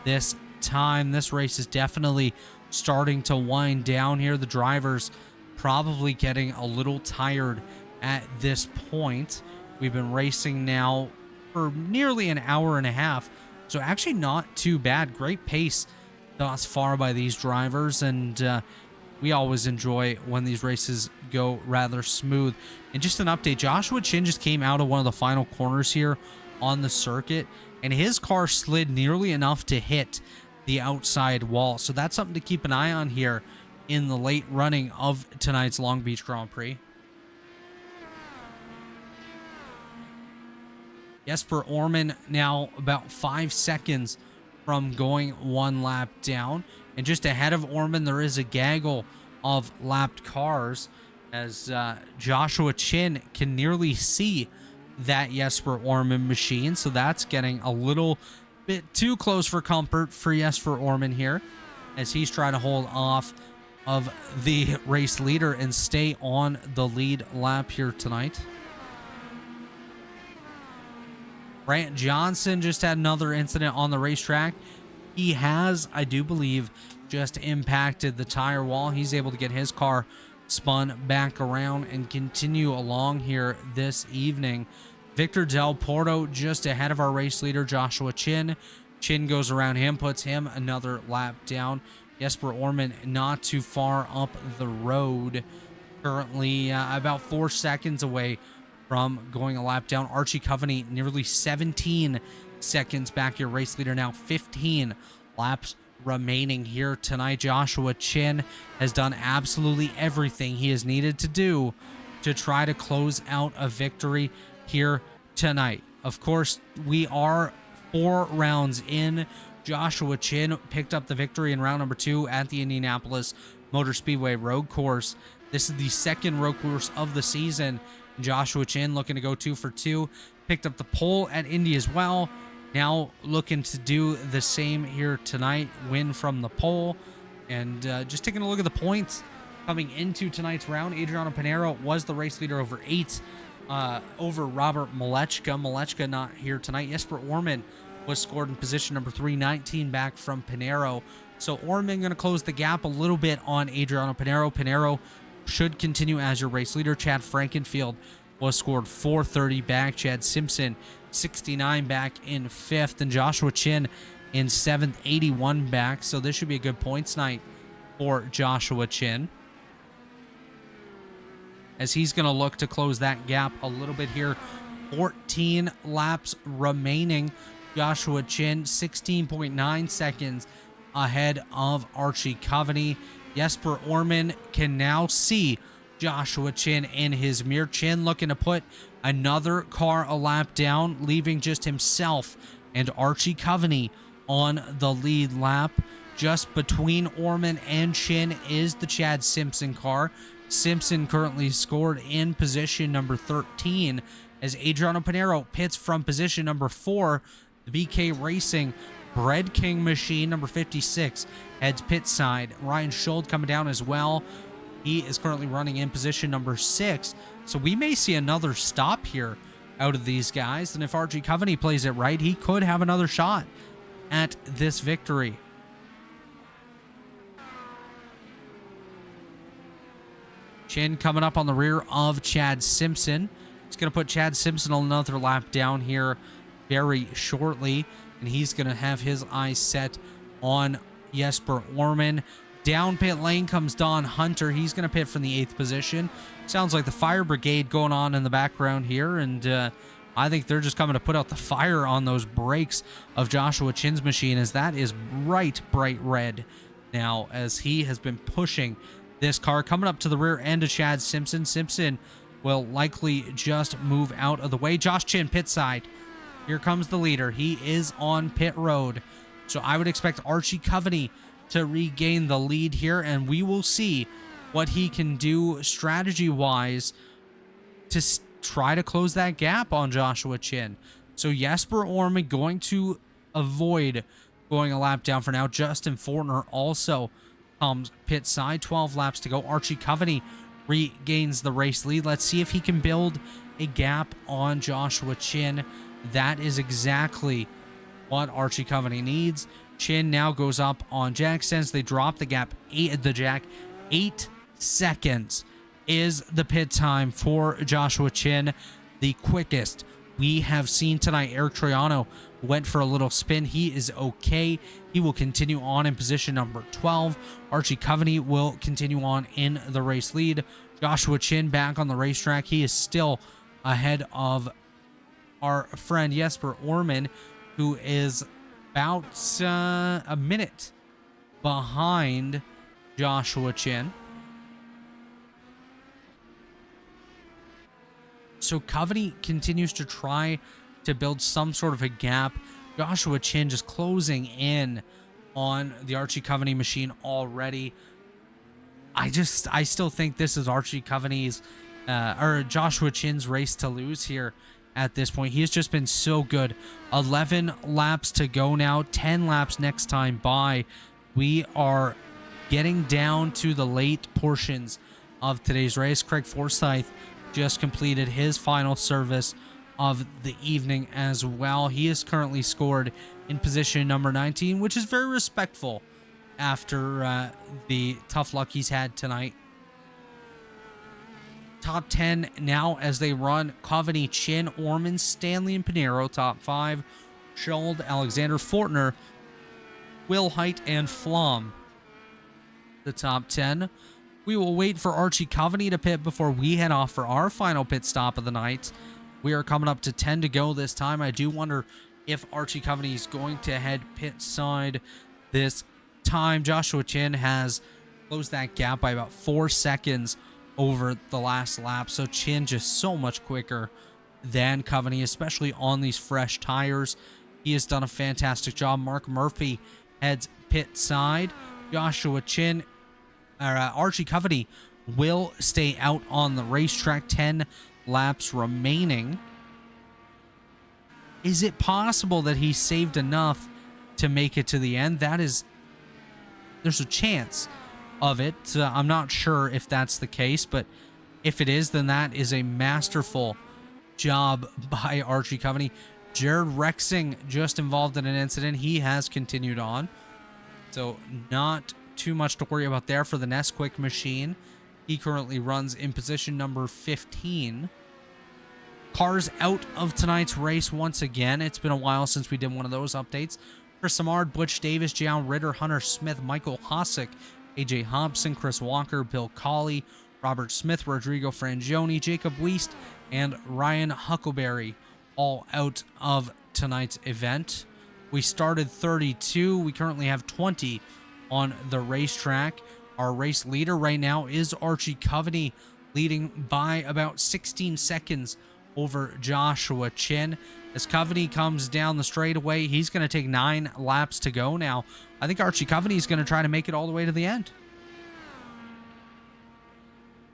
this time. This race is definitely starting to wind down here. The drivers probably getting a little tired at this point. We've been racing now for nearly an hour and a half, so actually not too bad. Great pace thus far by these drivers, and we always enjoy when these races go rather smooth. And just an update, Joshua Chin just came out of one of the final corners here on the circuit, and his car slid nearly enough to hit the outside wall, so that's something to keep an eye on here in the late running of tonight's Long Beach Grand Prix. Jesper Orman now about 5 seconds from going one lap down. And just ahead of Orman, there is a gaggle of lapped cars as Joshua Chin can nearly see that Jesper Orman machine. So that's getting a little bit too close for comfort for Jesper Orman here as he's trying to hold off of the race leader and stay on the lead lap here tonight. Brant Johnson just had another incident on the racetrack. He has, I do believe, just impacted the tire wall. He's able to get his car spun back around and continue along here this evening. Victor Del Porto just ahead of our race leader, Joshua Chin. Chin goes around him, puts him another lap down. Jesper Orman not too far up the road. Currently about 4 seconds away from going a lap down. Archie Coveney nearly 17 seconds back. Your race leader now 15 laps remaining here tonight. Joshua Chin has done absolutely everything he has needed to do to try to close out a victory here tonight. Of course, we are 4 rounds in. Joshua Chin picked up the victory in round number 2 at the Indianapolis Motor Speedway road course. This is the second road course of the season. Joshua Chin looking to go 2 for 2. Picked up the pole at Indy as well. Now looking to do the same here tonight. Win from the pole. And just taking a look at the points coming into tonight's round. Adriano Pinero was the race leader over 8 over Robert Malechka. Malechka not here tonight. Jesper Orman was scored in position number 3, 19 back from Pinero. So Orman going to close the gap a little bit on Adriano Pinero. Pinero should continue as your race leader. Chad Frankenfield was scored 430 back. Chad Simpson 69 back in 5th, and Joshua Chin in 7th, 81 back. So this should be a good points night for Joshua Chin, as he's going to look to close that gap a little bit here. 14 laps remaining. Joshua Chin 16.9 seconds ahead of Archie Coveney. Jesper Orman can now see Joshua Chin in his mirror. Chin looking to put another car a lap down, leaving just himself and Archie Coveney on the lead lap. Just between Orman and Chin is the Chad Simpson car. Simpson currently scored in position number 13 as Adriano Pinero pits from position number 4. The BK Racing Bread King machine number 56 heads pit side. Ryan Schuld coming down as well. He is currently running in position number 6. So we may see another stop here out of these guys. And if Archie Coveney plays it right, he could have another shot at this victory. Chin coming up on the rear of Chad Simpson. He's going to put Chad Simpson on another lap down here very shortly, and he's going to have his eyes set on Jesper Orman. Down pit lane comes Don Hunter. He's going to pit from the 8th position. Sounds like the fire brigade going on in the background here, and I think they're just coming to put out the fire on those brakes of Joshua Chin's machine, as that is bright red now, as he has been pushing this car. Coming up to the rear end of Chad Simpson. Simpson will likely just move out of the way. Josh Chin pit side. Here comes the leader. He is on pit road. So I would expect Archie Coveney to regain the lead here, and we will see what he can do strategy-wise to try to close that gap on Joshua Chin. So Jesper Orman going to avoid going a lap down for now. Justin Fortner also comes pit side. 12 laps to go. Archie Coveney regains the race lead. Let's see if he can build a gap on Joshua Chin. That is exactly what Archie Coveney needs. Chin now goes up on Jack. Since they drop the gap, 8 seconds is the pit time for Joshua Chin, the quickest we have seen tonight. Eric Troiano went for a little spin. He is okay. He will continue on in position number 12. Archie Coveney will continue on in the race lead. Joshua Chin back on the racetrack. He is still ahead of our friend Jesper Orman, who is about a minute behind Joshua Chin. So Coveney continues to try to build some sort of a gap. Joshua Chin just closing in on the Archie Coveney machine already. I still think this is Archie Coveney's or Joshua Chin's race to lose here at this point. He has just been so good. 11 laps to go now. 10 laps next time by. We are getting down to the late portions of today's race. Craig Forsyth just completed his final service of the evening as well. He is currently scored in position number 19, which is very respectful after the tough luck he's had tonight. Top 10 now as they run: Coveney, Chin, Orman, Stanley, and Pinero. Top 5, Schuld, Alexander, Fortner, Wilhite, and Flom. The top 10. We will wait for Archie Coveney to pit before we head off for our final pit stop of the night. We are coming up to 10 to go this time. I do wonder if Archie Coveney is going to head pit side this time. Joshua Chin has closed that gap by about 4 seconds over the last lap. So Chin just so much quicker than Coveney, especially on these fresh tires. He has done a fantastic job. Mark Murphy heads pit side. Joshua Chin, Archie Coveney will stay out on the racetrack. 10 laps remaining. Is it possible that he saved enough to make it to the end? There's a chance of it. I'm not sure if that's the case, but if it is, then that is a masterful job by Archie Coveney. Jared Rexing just involved in an incident. He has continued on, so not too much to worry about there for the Nesquik machine. He currently runs in position number 15. Cars out of tonight's race once again. It's been a while since we did one of those updates. Chris Samard, Butch Davis, John Ritter, Hunter Smith, Michael Hosick, AJ Hobson, Chris Walker, Bill Colley, Robert Smith, Rodrigo Frangioni, Jacob Weist, and Ryan Huckleberry, all out of tonight's event. We started 32. We currently have 20 on the racetrack. Our race leader right now is Archie Coveney, leading by about 16 seconds over Joshua Chin. As Coveney comes down the straightaway, he's going to take 9 laps to go now. I think Archie Coveney is going to try to make it all the way to the end.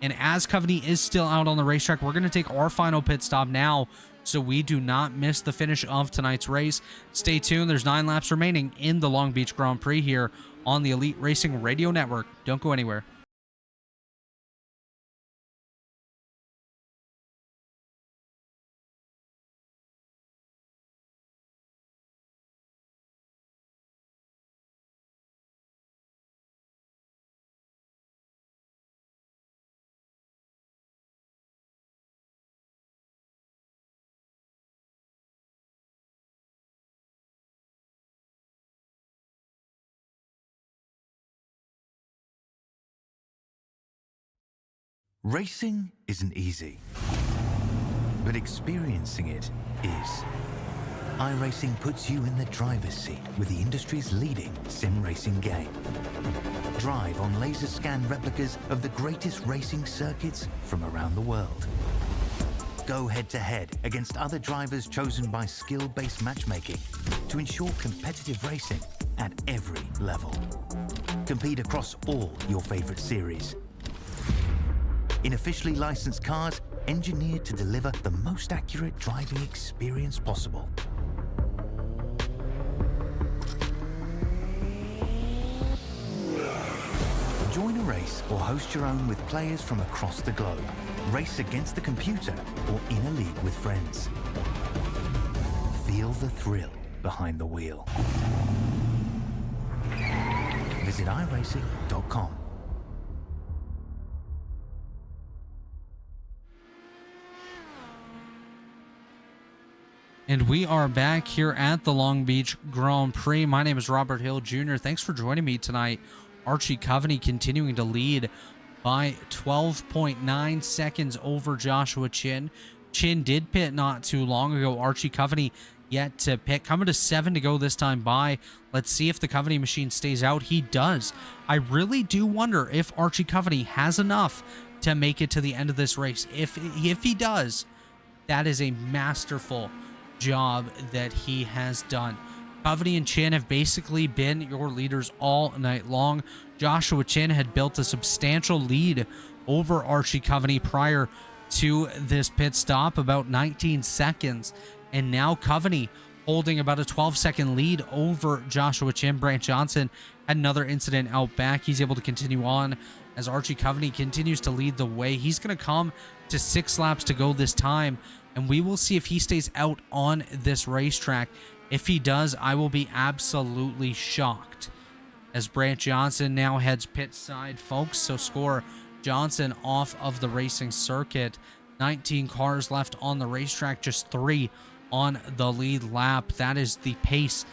And as Coveney is still out on the racetrack, we're going to take our final pit stop now so we do not miss the finish of tonight's race. Stay tuned. There's 9 laps remaining in the Long Beach Grand Prix here on the Elite Racing Radio Network. Don't go anywhere. Racing isn't easy, but experiencing it is. iRacing puts you in the driver's seat with the industry's leading sim racing game. Drive on laser scan replicas of the greatest racing circuits from around the world. Go head-to-head against other drivers chosen by skill-based matchmaking to ensure competitive racing at every level. Compete across all your favorite series in officially licensed cars engineered to deliver the most accurate driving experience possible. Join a race or host your own with players from across the globe. Race against the computer or in a league with friends. Feel the thrill behind the wheel. Visit iRacing.com. And we are back here at the Long Beach Grand Prix. My name is Robert Hill Jr. Thanks for joining me tonight. Archie Coveney continuing to lead by 12.9 seconds over Joshua Chin. Chin did pit not too long ago. Archie Coveney yet to pit. Coming to 7 to go this time by. Let's see if the Coveney machine stays out. He does. I really do wonder if Archie Coveney has enough to make it to the end of this race. If he does, that is a masterful job that he has done. Coveney and Chin have basically been your leaders all night long. Joshua Chin had built a substantial lead over Archie Coveney prior to this pit stop, about 19 seconds. And now Coveney holding about a 12-second lead over Joshua Chin. Brant Johnson had another incident out back. He's able to continue on as Archie Coveney continues to lead the way. He's going to come to 6 laps to go this time, and we will see if he stays out on this racetrack. If he does, I will be absolutely shocked. As Brant Johnson now heads pit side, folks. So score Johnson off of the racing circuit. 19 cars left on the racetrack, just 3 on the lead lap. That is the pace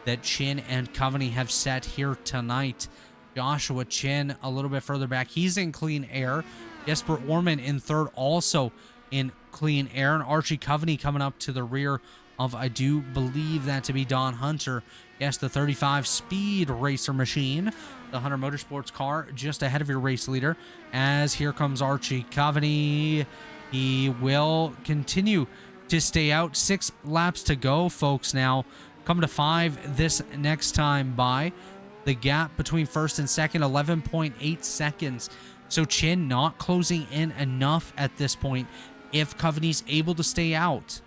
that Chin and Coveney have set here tonight. Joshua Chin a little bit further back. He's in clean air. Jesper Orman in third, also in clean air. And Archie Coveney coming up to the rear of, I do believe that to be Don Hunter. Yes, the 35 speed racer machine. The Hunter Motorsports car just ahead of your race leader. As here comes Archie Coveney. He will continue to stay out. 6 laps to go, folks, now. Come to 5 this next time by. The gap between first and second, 11.8 seconds. So Chin not closing in enough at this point if Coveney's able to stay out.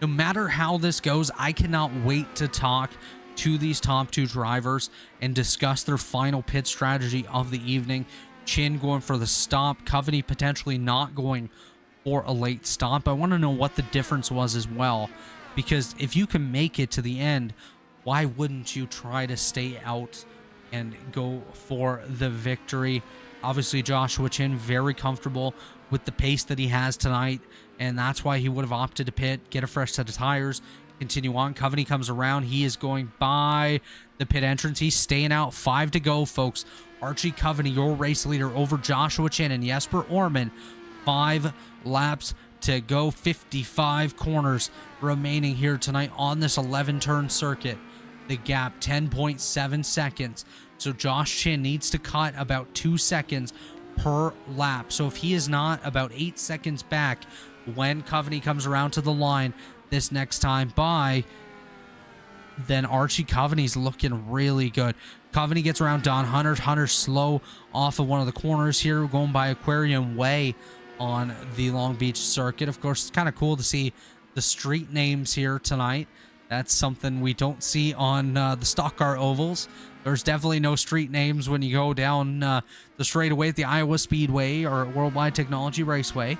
No matter how this goes, I cannot wait to talk to these top 2 drivers and discuss their final pit strategy of the evening. Chin going for the stop, Coveney potentially not going for a late stop. I want to know what the difference was as well, because if you can make it to the end, why wouldn't you try to stay out and go for the victory? Obviously, Joshua Chin very comfortable with the pace that he has tonight, and that's why he would have opted to pit, get a fresh set of tires, continue on. Coveney comes around. He is going by the pit entrance. He's staying out. 5 to go, folks. Archie Coveney, your race leader, over Joshua Chin and Jesper Orman. 5 laps to go. 55 corners remaining here tonight on this 11-turn circuit. The gap, 10.7 seconds. So Josh Chin needs to cut about 2 seconds per lap. So if he is not about 8 seconds back when Coveney comes around to the line this next time by, then Archie Coveney's looking really good. Coveney gets around Don Hunter. Hunter slow off of one of the corners here, going by Aquarium Way on the Long Beach circuit. Of course, it's kind of cool to see the street names here tonight. That's something we don't see on the stock car ovals. There's definitely no street names when you go down the straightaway at the Iowa Speedway or Worldwide Technology Raceway.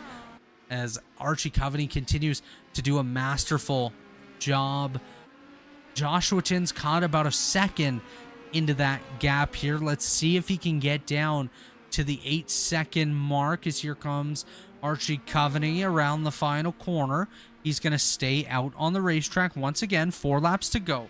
As Archie Coveney continues to do a masterful job. Joshua Chin's caught about a second into that gap here. Let's see if he can get down to the 8-second mark, as here comes Archie Coveney around the final corner. He's going to stay out on the racetrack once again. 4 laps to go.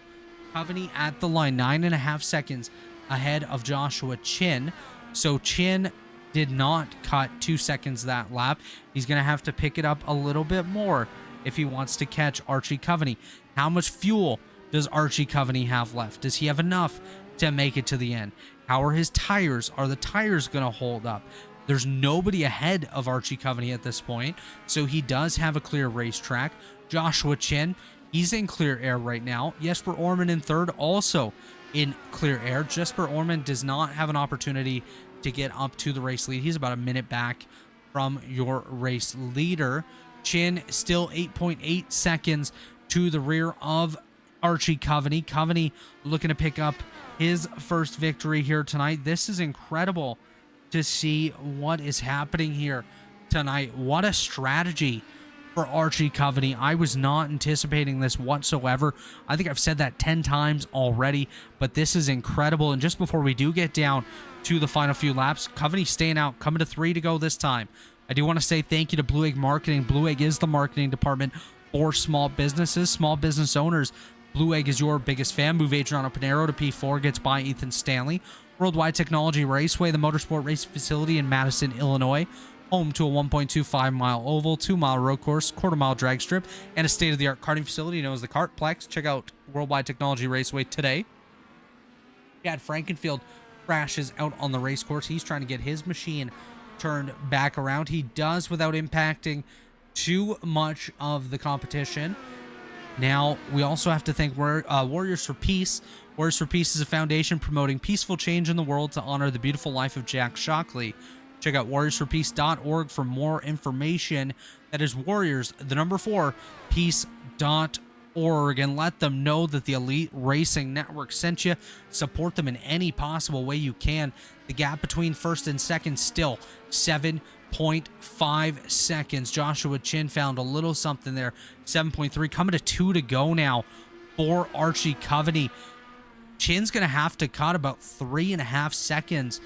Coveney at the line, 9.5 seconds ahead of Joshua Chin. So Chin did not cut 2 seconds that lap. He's going to have to pick it up a little bit more if he wants to catch Archie Coveney. How much fuel does Archie Coveney have left? Does he have enough to make it to the end? How are his tires? Are the tires going to hold up? There's nobody ahead of Archie Coveney at this point, so he does have a clear racetrack. Joshua Chin, he's in clear air right now. Jesper Orman in third, also in clear air. Jesper Orman does not have an opportunity to get up to the race lead. He's about a minute back from your race leader. Chin still 8.8 seconds to the rear of Archie Coveney. Coveney looking to pick up his first victory here tonight. This is incredible to see what is happening here tonight. What a strategy for Archie Coveney. I was not anticipating this whatsoever. I think I've said that 10 times already, but this is incredible. And just before we do get down to the final few laps, Coveney staying out, coming to 3 to go this time. I do want to say thank you to Blue Egg Marketing. Blue Egg is the marketing department for small businesses, small business owners. Blue Egg is your biggest fan. Move Adriano Pinero to P4 gets by Ethan Stanley. Worldwide Technology Raceway, the motorsport race facility in Madison, Illinois. Home to a 1.25-mile oval, 2-mile road course, quarter-mile drag strip, and a state-of-the-art karting facility known as the Kartplex. Check out Worldwide Technology Raceway today. Chad Frankenfield crashes out on the race course. He's trying to get his machine turned back around. He does without impacting too much of the competition. Now, we also have to thank Warriors for Peace. Warriors for Peace is a foundation promoting peaceful change in the world to honor the beautiful life of Jack Shockley. Check out warriorsforpeace.org for more information. That is Warriors, the number 4, peace.org, and let them know that the Elite Racing Network sent you. Support them in any possible way you can. The gap between first and second still 7.5 seconds. Joshua Chin found a little something there. 7.3, coming to 2 to go now for Archie Coveney. Chin's going to have to cut about 3.5 seconds,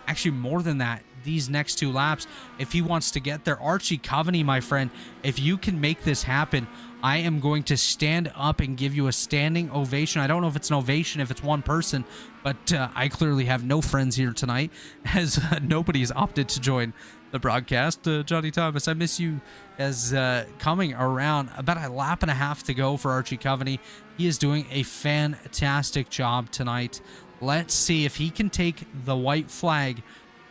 actually more than that, these next 2 laps if he wants to get there. Archie Coveney, my friend, if you can make this happen, I am going to stand up and give you a standing ovation. I don't know if it's an ovation if it's one person, but I clearly have no friends here tonight, as nobody's opted to join the broadcast. Johnny Thomas, I miss you, as coming around about a lap and a half to go for Archie Coveney. He is doing a fantastic job tonight. Let's see if he can take the white flag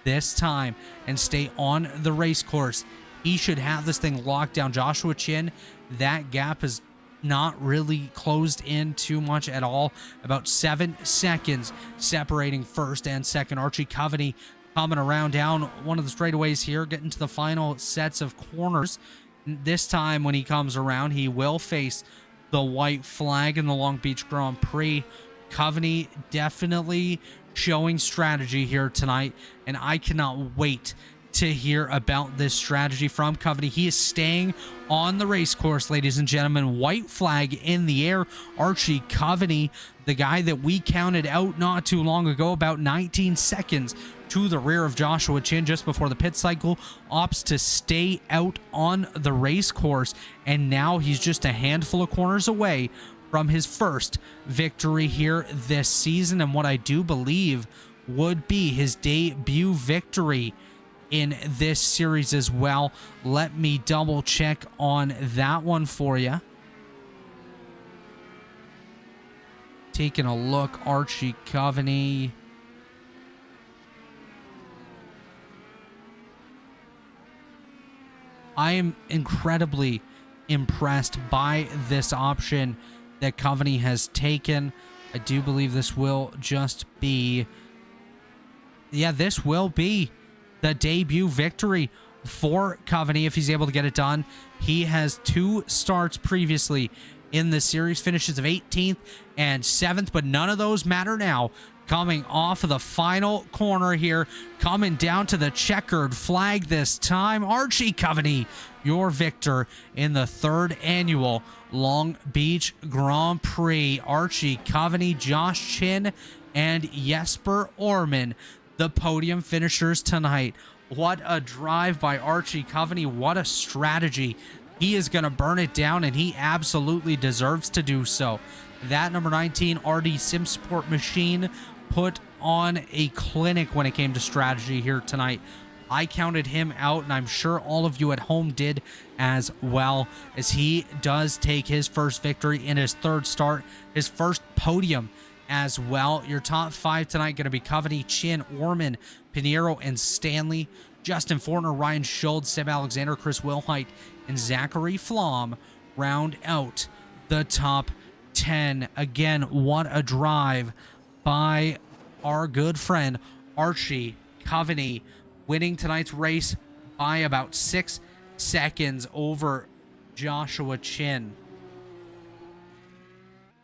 this time and stay on the race course. He should have this thing locked down. Joshua Chin, that gap is not really closed in too much at all. About 7 seconds separating first and second. Archie Coveney coming around down one of the straightaways here, getting to the final sets of corners. This time when he comes around, he will face the white flag in the Long Beach Grand Prix. Coveney definitely showing strategy here tonight, and I cannot wait to hear about this strategy from Coveney. He is staying on the race course, ladies and gentlemen. White flag in the air. Archie Coveney, the guy that we counted out not too long ago, about 19 seconds to the rear of Joshua Chin just before the pit cycle, opts to stay out on the race course, and now he's just a handful of corners away from his first victory here this season, and what I do believe would be his debut victory in this series as well. Let me double check on that one for you. Taking a look, Archie Coveney. I am incredibly impressed by this option that Coveney has taken. I do believe this will just be, yeah, this will be the debut victory for Coveney if he's able to get it done. He has 2 starts previously in the series, finishes of 18th and 7th, but none of those matter now. Coming off of the final corner here, coming down to the checkered flag this time, Archie Coveney, your victor in the 3rd annual Long Beach Grand Prix. Archie Coveney, Josh Chin, and Jesper Orman, the podium finishers tonight. What a drive by Archie Coveney. What a strategy. He is going to burn it down, and he absolutely deserves to do so. That number 19 RD Sim Sport machine put on a clinic when it came to strategy here tonight. I counted him out, and I'm sure all of you at home did as well, as he does take his first victory in his 3rd start, his first podium as well. Your top 5 tonight going to be Coveney, Chin, Orman, Pinheiro, and Stanley. Justin Fortner, Ryan Schultz, Seb Alexander, Chris Wilhite, and Zachary Flom round out the top 10. Again, what a drive by our good friend Archie Coveney, winning tonight's race by about 6 seconds over Joshua Chin.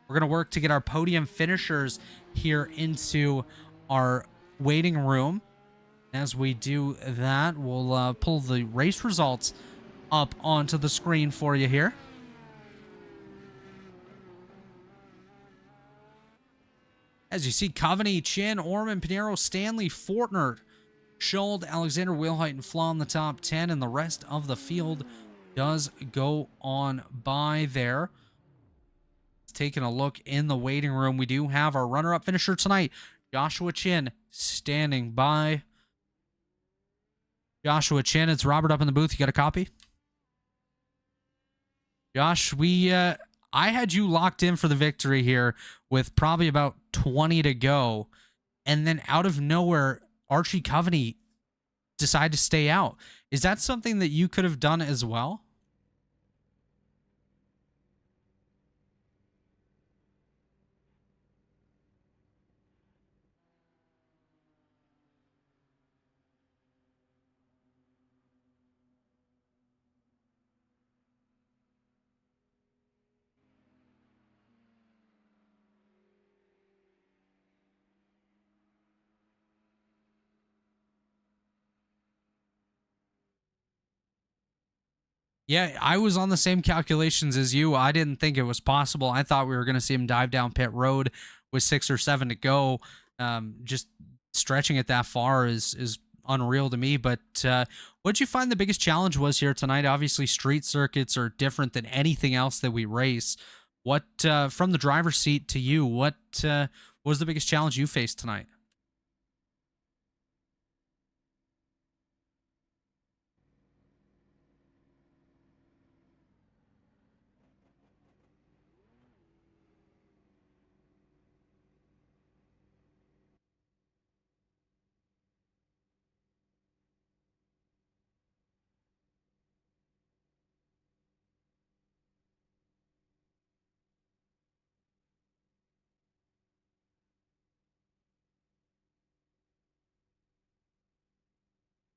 We're going to work to get our podium finishers here into our waiting room. As we do that, we'll pull the race results up onto the screen for you here. As you see, Coveney, Chin, Orman, Pinheiro, Stanley, Fortner, Schuld, Alexander, Wilhite, and Flom the top 10, and the rest of the field does go on by there. Taking a look in the waiting room, we do have our runner-up finisher tonight, Joshua Chin, standing by. Joshua Chin, it's Robert up in the booth. You got a copy? Josh, I had you locked in for the victory here with probably about 20 to go, and then out of nowhere, Archie Coveney decided to stay out. Is that something that you could have done as well? Yeah, I was on the same calculations as you. I didn't think it was possible. I thought we were going to see him dive down pit road with 6 or 7 to go. Just stretching it that far is unreal to me. But what'd you find the biggest challenge was here tonight? Obviously, street circuits are different than anything else that we race. What from the driver's seat to you? What was the biggest challenge you faced tonight?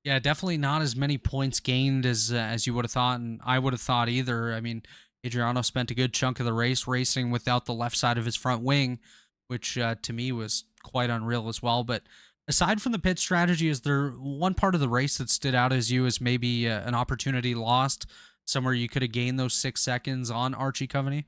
Yeah, definitely not as many points gained as you would have thought, and I would have thought either. I mean, Adriano spent a good chunk of the race racing without the left side of his front wing, which to me was quite unreal as well. But aside from the pit strategy, is there one part of the race that stood out as you as maybe an opportunity lost, somewhere you could have gained those 6 seconds on Archie Coveney?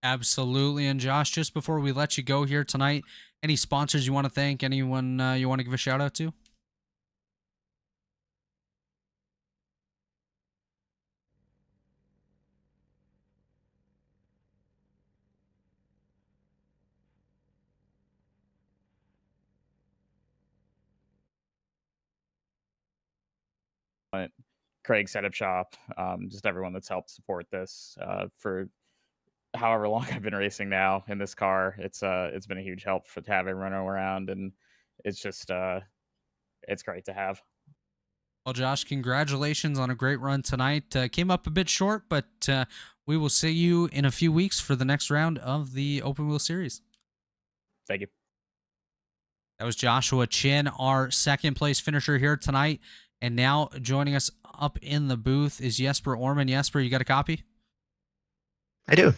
Absolutely. And Josh, just before we let you go here tonight, any sponsors you want to thank? Anyone you want to give a shout out to? Craig Setup Shop, just everyone that's helped support this for however long I've been racing now in this car. It's been a huge help to have everyone around, and it's just it's great to have. Well, Josh, congratulations on a great run tonight. Came up a bit short, but we will see you in a few weeks for the next round of the Open Wheel Series. Thank you. That was Joshua Chin, our second place finisher here tonight. And now joining us up in the booth is Jesper Orman. Jesper, you got a copy? I do.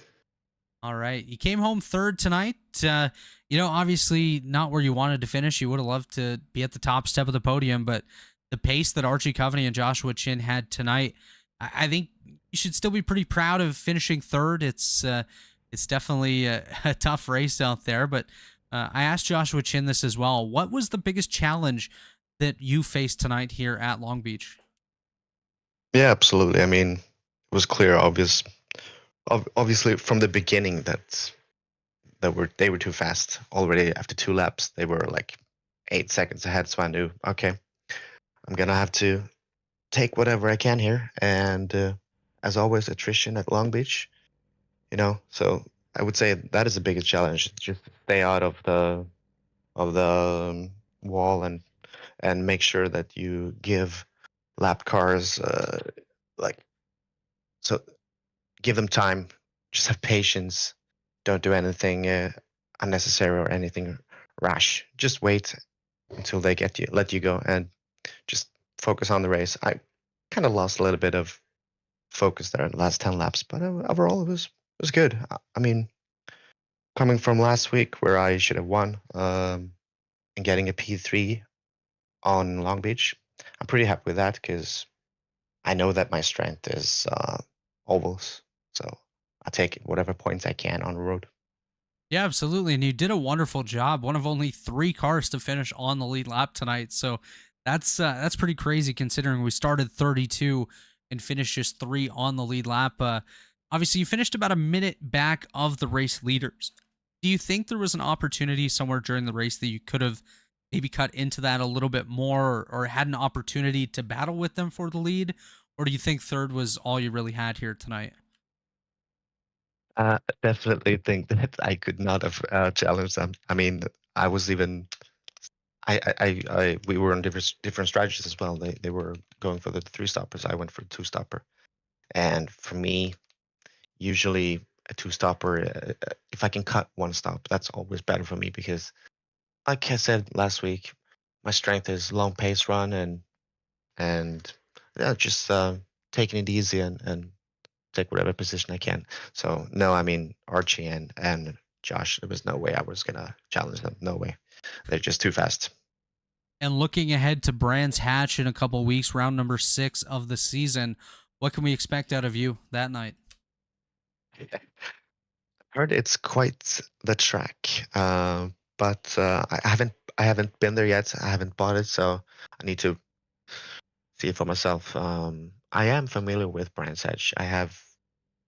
All right. You came home third tonight. Obviously not where you wanted to finish. You would have loved to be at the top step of the podium, but the pace that Archie Coveney and Joshua Chin had tonight, I think you should still be pretty proud of finishing third. It's definitely a tough race out there, but I asked Joshua Chin this as well. What was the biggest challenge that you faced tonight here at Long Beach? Yeah, absolutely. I mean, it was clear, obviously from the beginning that they were too fast already. After 2 laps, they were like 8 seconds ahead. So I knew, okay, I'm gonna have to take whatever I can here. And as always, attrition at Long Beach, So I would say that is the biggest challenge: just stay out of the wall and make sure that you give lap cars like so give them time, just have patience, don't do anything unnecessary or anything rash. Just wait until they let you go, and just focus on the race. I kind of lost a little bit of focus there in the last 10 laps, but overall it was good. I mean, coming from last week where I should have won and getting a P3 on Long Beach, I'm pretty happy with that because I know that my strength is ovals. So I take whatever points I can on the road. Yeah, absolutely. And you did a wonderful job. One of only 3 cars to finish on the lead lap tonight. So that's pretty crazy considering we started 32 and finished just 3 on the lead lap. Obviously, you finished about a minute back of the race leaders. Do you think there was an opportunity somewhere during the race that you could have maybe cut into that a little bit more, or had an opportunity to battle with them for the lead? Or do you think third was all you really had here tonight? Definitely think that I could not have challenged them. I mean, I was even we were on different strategies as well. They were going for the 3 stoppers. I went for a 2 stopper, and for me, usually a 2 stopper, if I can cut 1 stop, that's always better for me because like I said last week, my strength is long pace run and yeah, just taking it easy and take whatever position I can. So no, I mean Archie and Josh, there was no way I was gonna challenge them. No way, they're just too fast. And looking ahead to Brands Hatch in a couple weeks, round number 6 of the season, what can we expect out of you that night? Heard it's quite the track, but I haven't been there yet. I haven't bought it, so I need to see it for myself. I am familiar with Brands Hatch. I have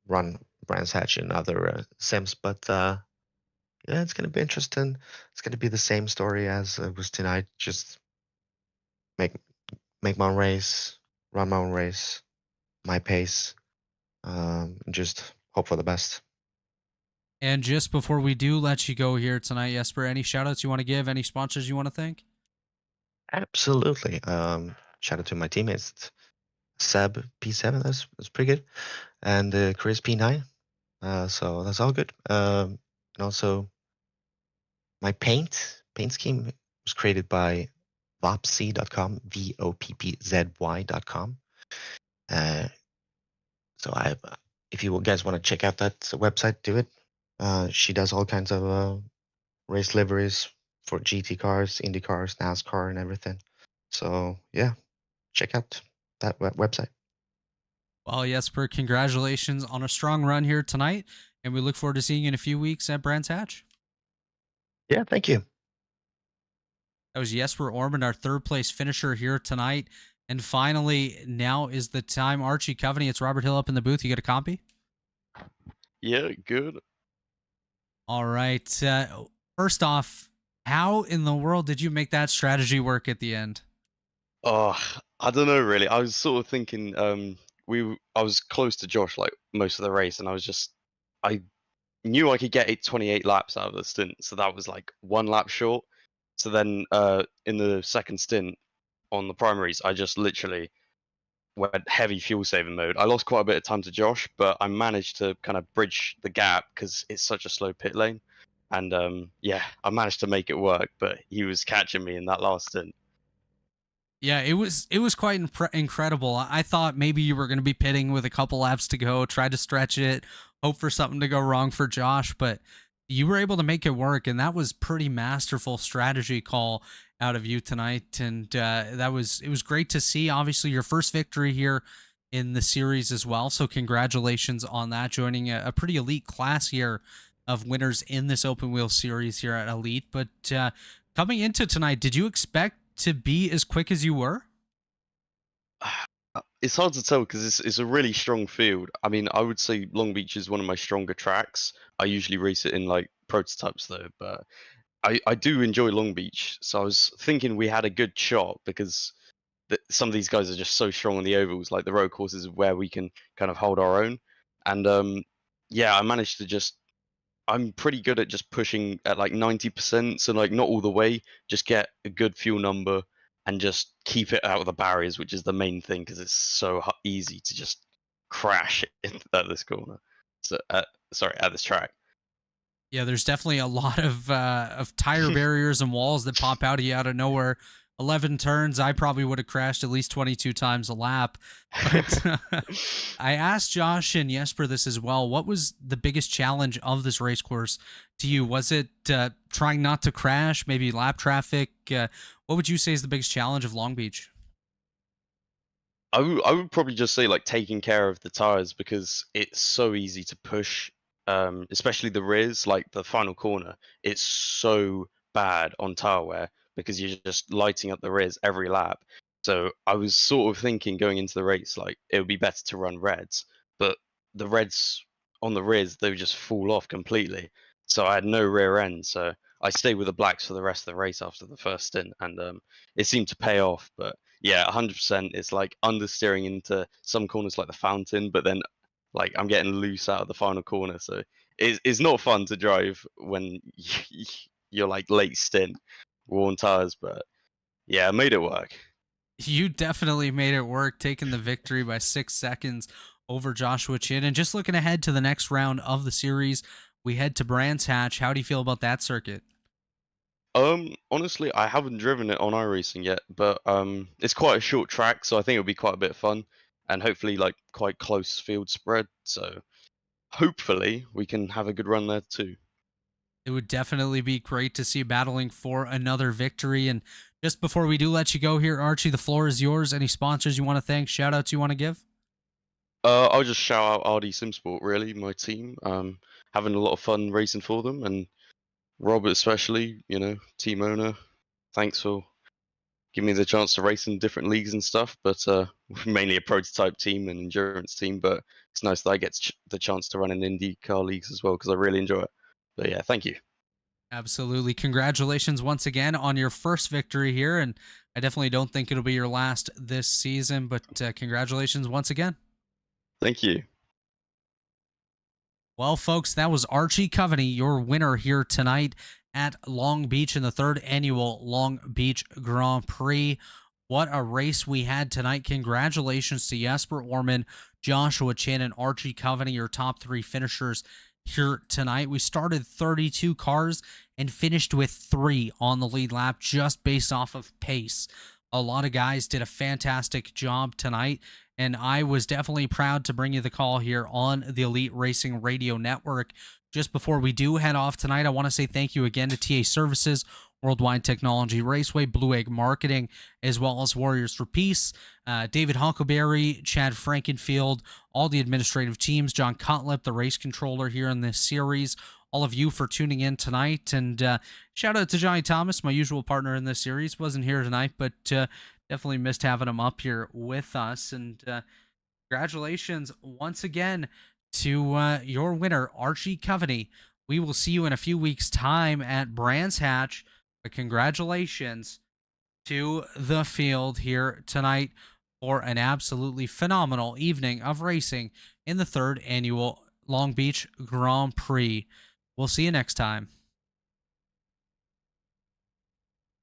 run Brands Hatch in other sims, but yeah, it's gonna be interesting. It's gonna be the same story as it was tonight. Just make make my own race, run my own race, my pace. Just hope for the best. And just before we do let you go here tonight, Jesper, any shout outs you want to give? Any sponsors you want to thank? Absolutely. Shout out to my teammates. Seb P7, that's pretty good, and Chris P9. So that's all good. And also my paint scheme was created by vopzy.com, VOPPZY.com. So if you guys want to check out that website, do it. She does all kinds of race liveries for GT cars, Indy cars, NASCAR, and everything. So yeah, check out that website. Well, Jesper, congratulations on a strong run here tonight, and we look forward to seeing you in a few weeks at Brands Hatch. Yeah, thank you. That was Jesper Ormond, our third place finisher here tonight. And finally, now is the time. Archie Coveney, it's Robert Hill up in the booth. You get a copy? Yeah, good. All right. First off, how in the world did you make that strategy work at the end? Oh, I don't know really. I was sort of thinking, I was close to Josh like most of the race, and I knew I could get 28 laps out of the stint, so that was like 1 lap short. So then, in the second stint on the primaries, I just literally went heavy fuel saving mode. I lost quite a bit of time to Josh, but I managed to kind of bridge the gap because it's such a slow pit lane. And yeah, I managed to make it work, but he was catching me in that last stint. Yeah, it was quite incredible. I thought maybe you were going to be pitting with a couple laps to go, try to stretch it, hope for something to go wrong for Josh, but you were able to make it work, and that was pretty masterful strategy call out of you tonight. And it was great to see. Obviously, your first victory here in the series as well. So congratulations on that, joining a pretty elite class here of winners in this open wheel series here at Elite. But coming into tonight, did you expect to be as quick as you were? It's hard to tell because it's a really strong field. I mean, I would say Long Beach is one of my stronger tracks. I usually race it in like prototypes though, but I do enjoy Long Beach. So I was thinking we had a good shot because some of these guys are just so strong on the ovals. Like the road courses where we can kind of hold our own. And yeah, I managed to just. I'm pretty good at just pushing at like 90%, so like not all the way, just get a good fuel number and just keep it out of the barriers, which is the main thing because it's so easy to just crash at this corner. So, sorry, at this track. Yeah, there's definitely a lot of tire barriers and walls that pop out of you out of nowhere. 11 turns, I probably would have crashed at least 22 times a lap. But I asked Josh and Jesper this as well. What was the biggest challenge of this race course to you? Was it trying not to crash, maybe lap traffic? What would you say is the biggest challenge of Long Beach? I would probably just say like taking care of the tires because it's so easy to push, especially the rears, like the final corner. It's so bad on tire wear because you're just lighting up the rears every lap. So I was sort of thinking going into the race, like it would be better to run reds, but the reds on the rears they would just fall off completely. So I had no rear end. So I stayed with the blacks for the rest of the race after the first stint, and it seemed to pay off. But yeah, 100%. It's like understeering into some corners like the fountain, but then like I'm getting loose out of the final corner. So it's not fun to drive when you're like late stint, worn tires. But yeah, I made it work. You definitely made it work, taking the victory by 6 seconds over Joshua Chin. And just looking ahead to the next round of the series, we head to Brands Hatch. How do you feel about that circuit? Honestly, I haven't driven it on iRacing yet, but it's quite a short track, so I think it'll be quite a bit of fun, and hopefully like quite close field spread. So hopefully we can have a good run there too. It would definitely be great to see you battling for another victory. And just before we do let you go here, Archie, the floor is yours. Any sponsors you want to thank, shout outs you want to give? I'll just shout out RD Simsport, really, my team. Having a lot of fun racing for them, and Robert especially, team owner. Thanks for giving me the chance to race in different leagues and stuff. But we're mainly a prototype team and endurance team. But it's nice that I get the chance to run in IndyCar leagues as well because I really enjoy it. But yeah, thank you. Absolutely. Congratulations once again on your first victory here. And I definitely don't think it'll be your last this season, but congratulations once again. Thank you. Well, folks, that was Archie Coveney, your winner here tonight at Long Beach in the 3rd annual Long Beach Grand Prix. What a race we had tonight. Congratulations to Jesper Orman, Joshua Chin, and Archie Coveney, your top 3 finishers here tonight. We started 32 cars and finished with 3 on the lead lap just based off of pace. A lot of guys did a fantastic job tonight, and I was definitely proud to bring you the call here on the Elite Racing Radio Network. Just before we do head off tonight, I want to say thank you again to TA Services, Worldwide Technology Raceway, Blue Egg Marketing, as well as Warriors for Peace, David Huckleberry, Chad Frankenfield, all the administrative teams, John Cutlip, the race controller here in this series, all of you for tuning in tonight. And shout out to Johnny Thomas, my usual partner in this series. Wasn't here tonight, but definitely missed having him up here with us. And congratulations once again to your winner, Archie Coveney. We will see you in a few weeks' time at Brands Hatch. But congratulations to the field here tonight for an absolutely phenomenal evening of racing in the 3rd annual Long Beach Grand Prix. We'll see you next time.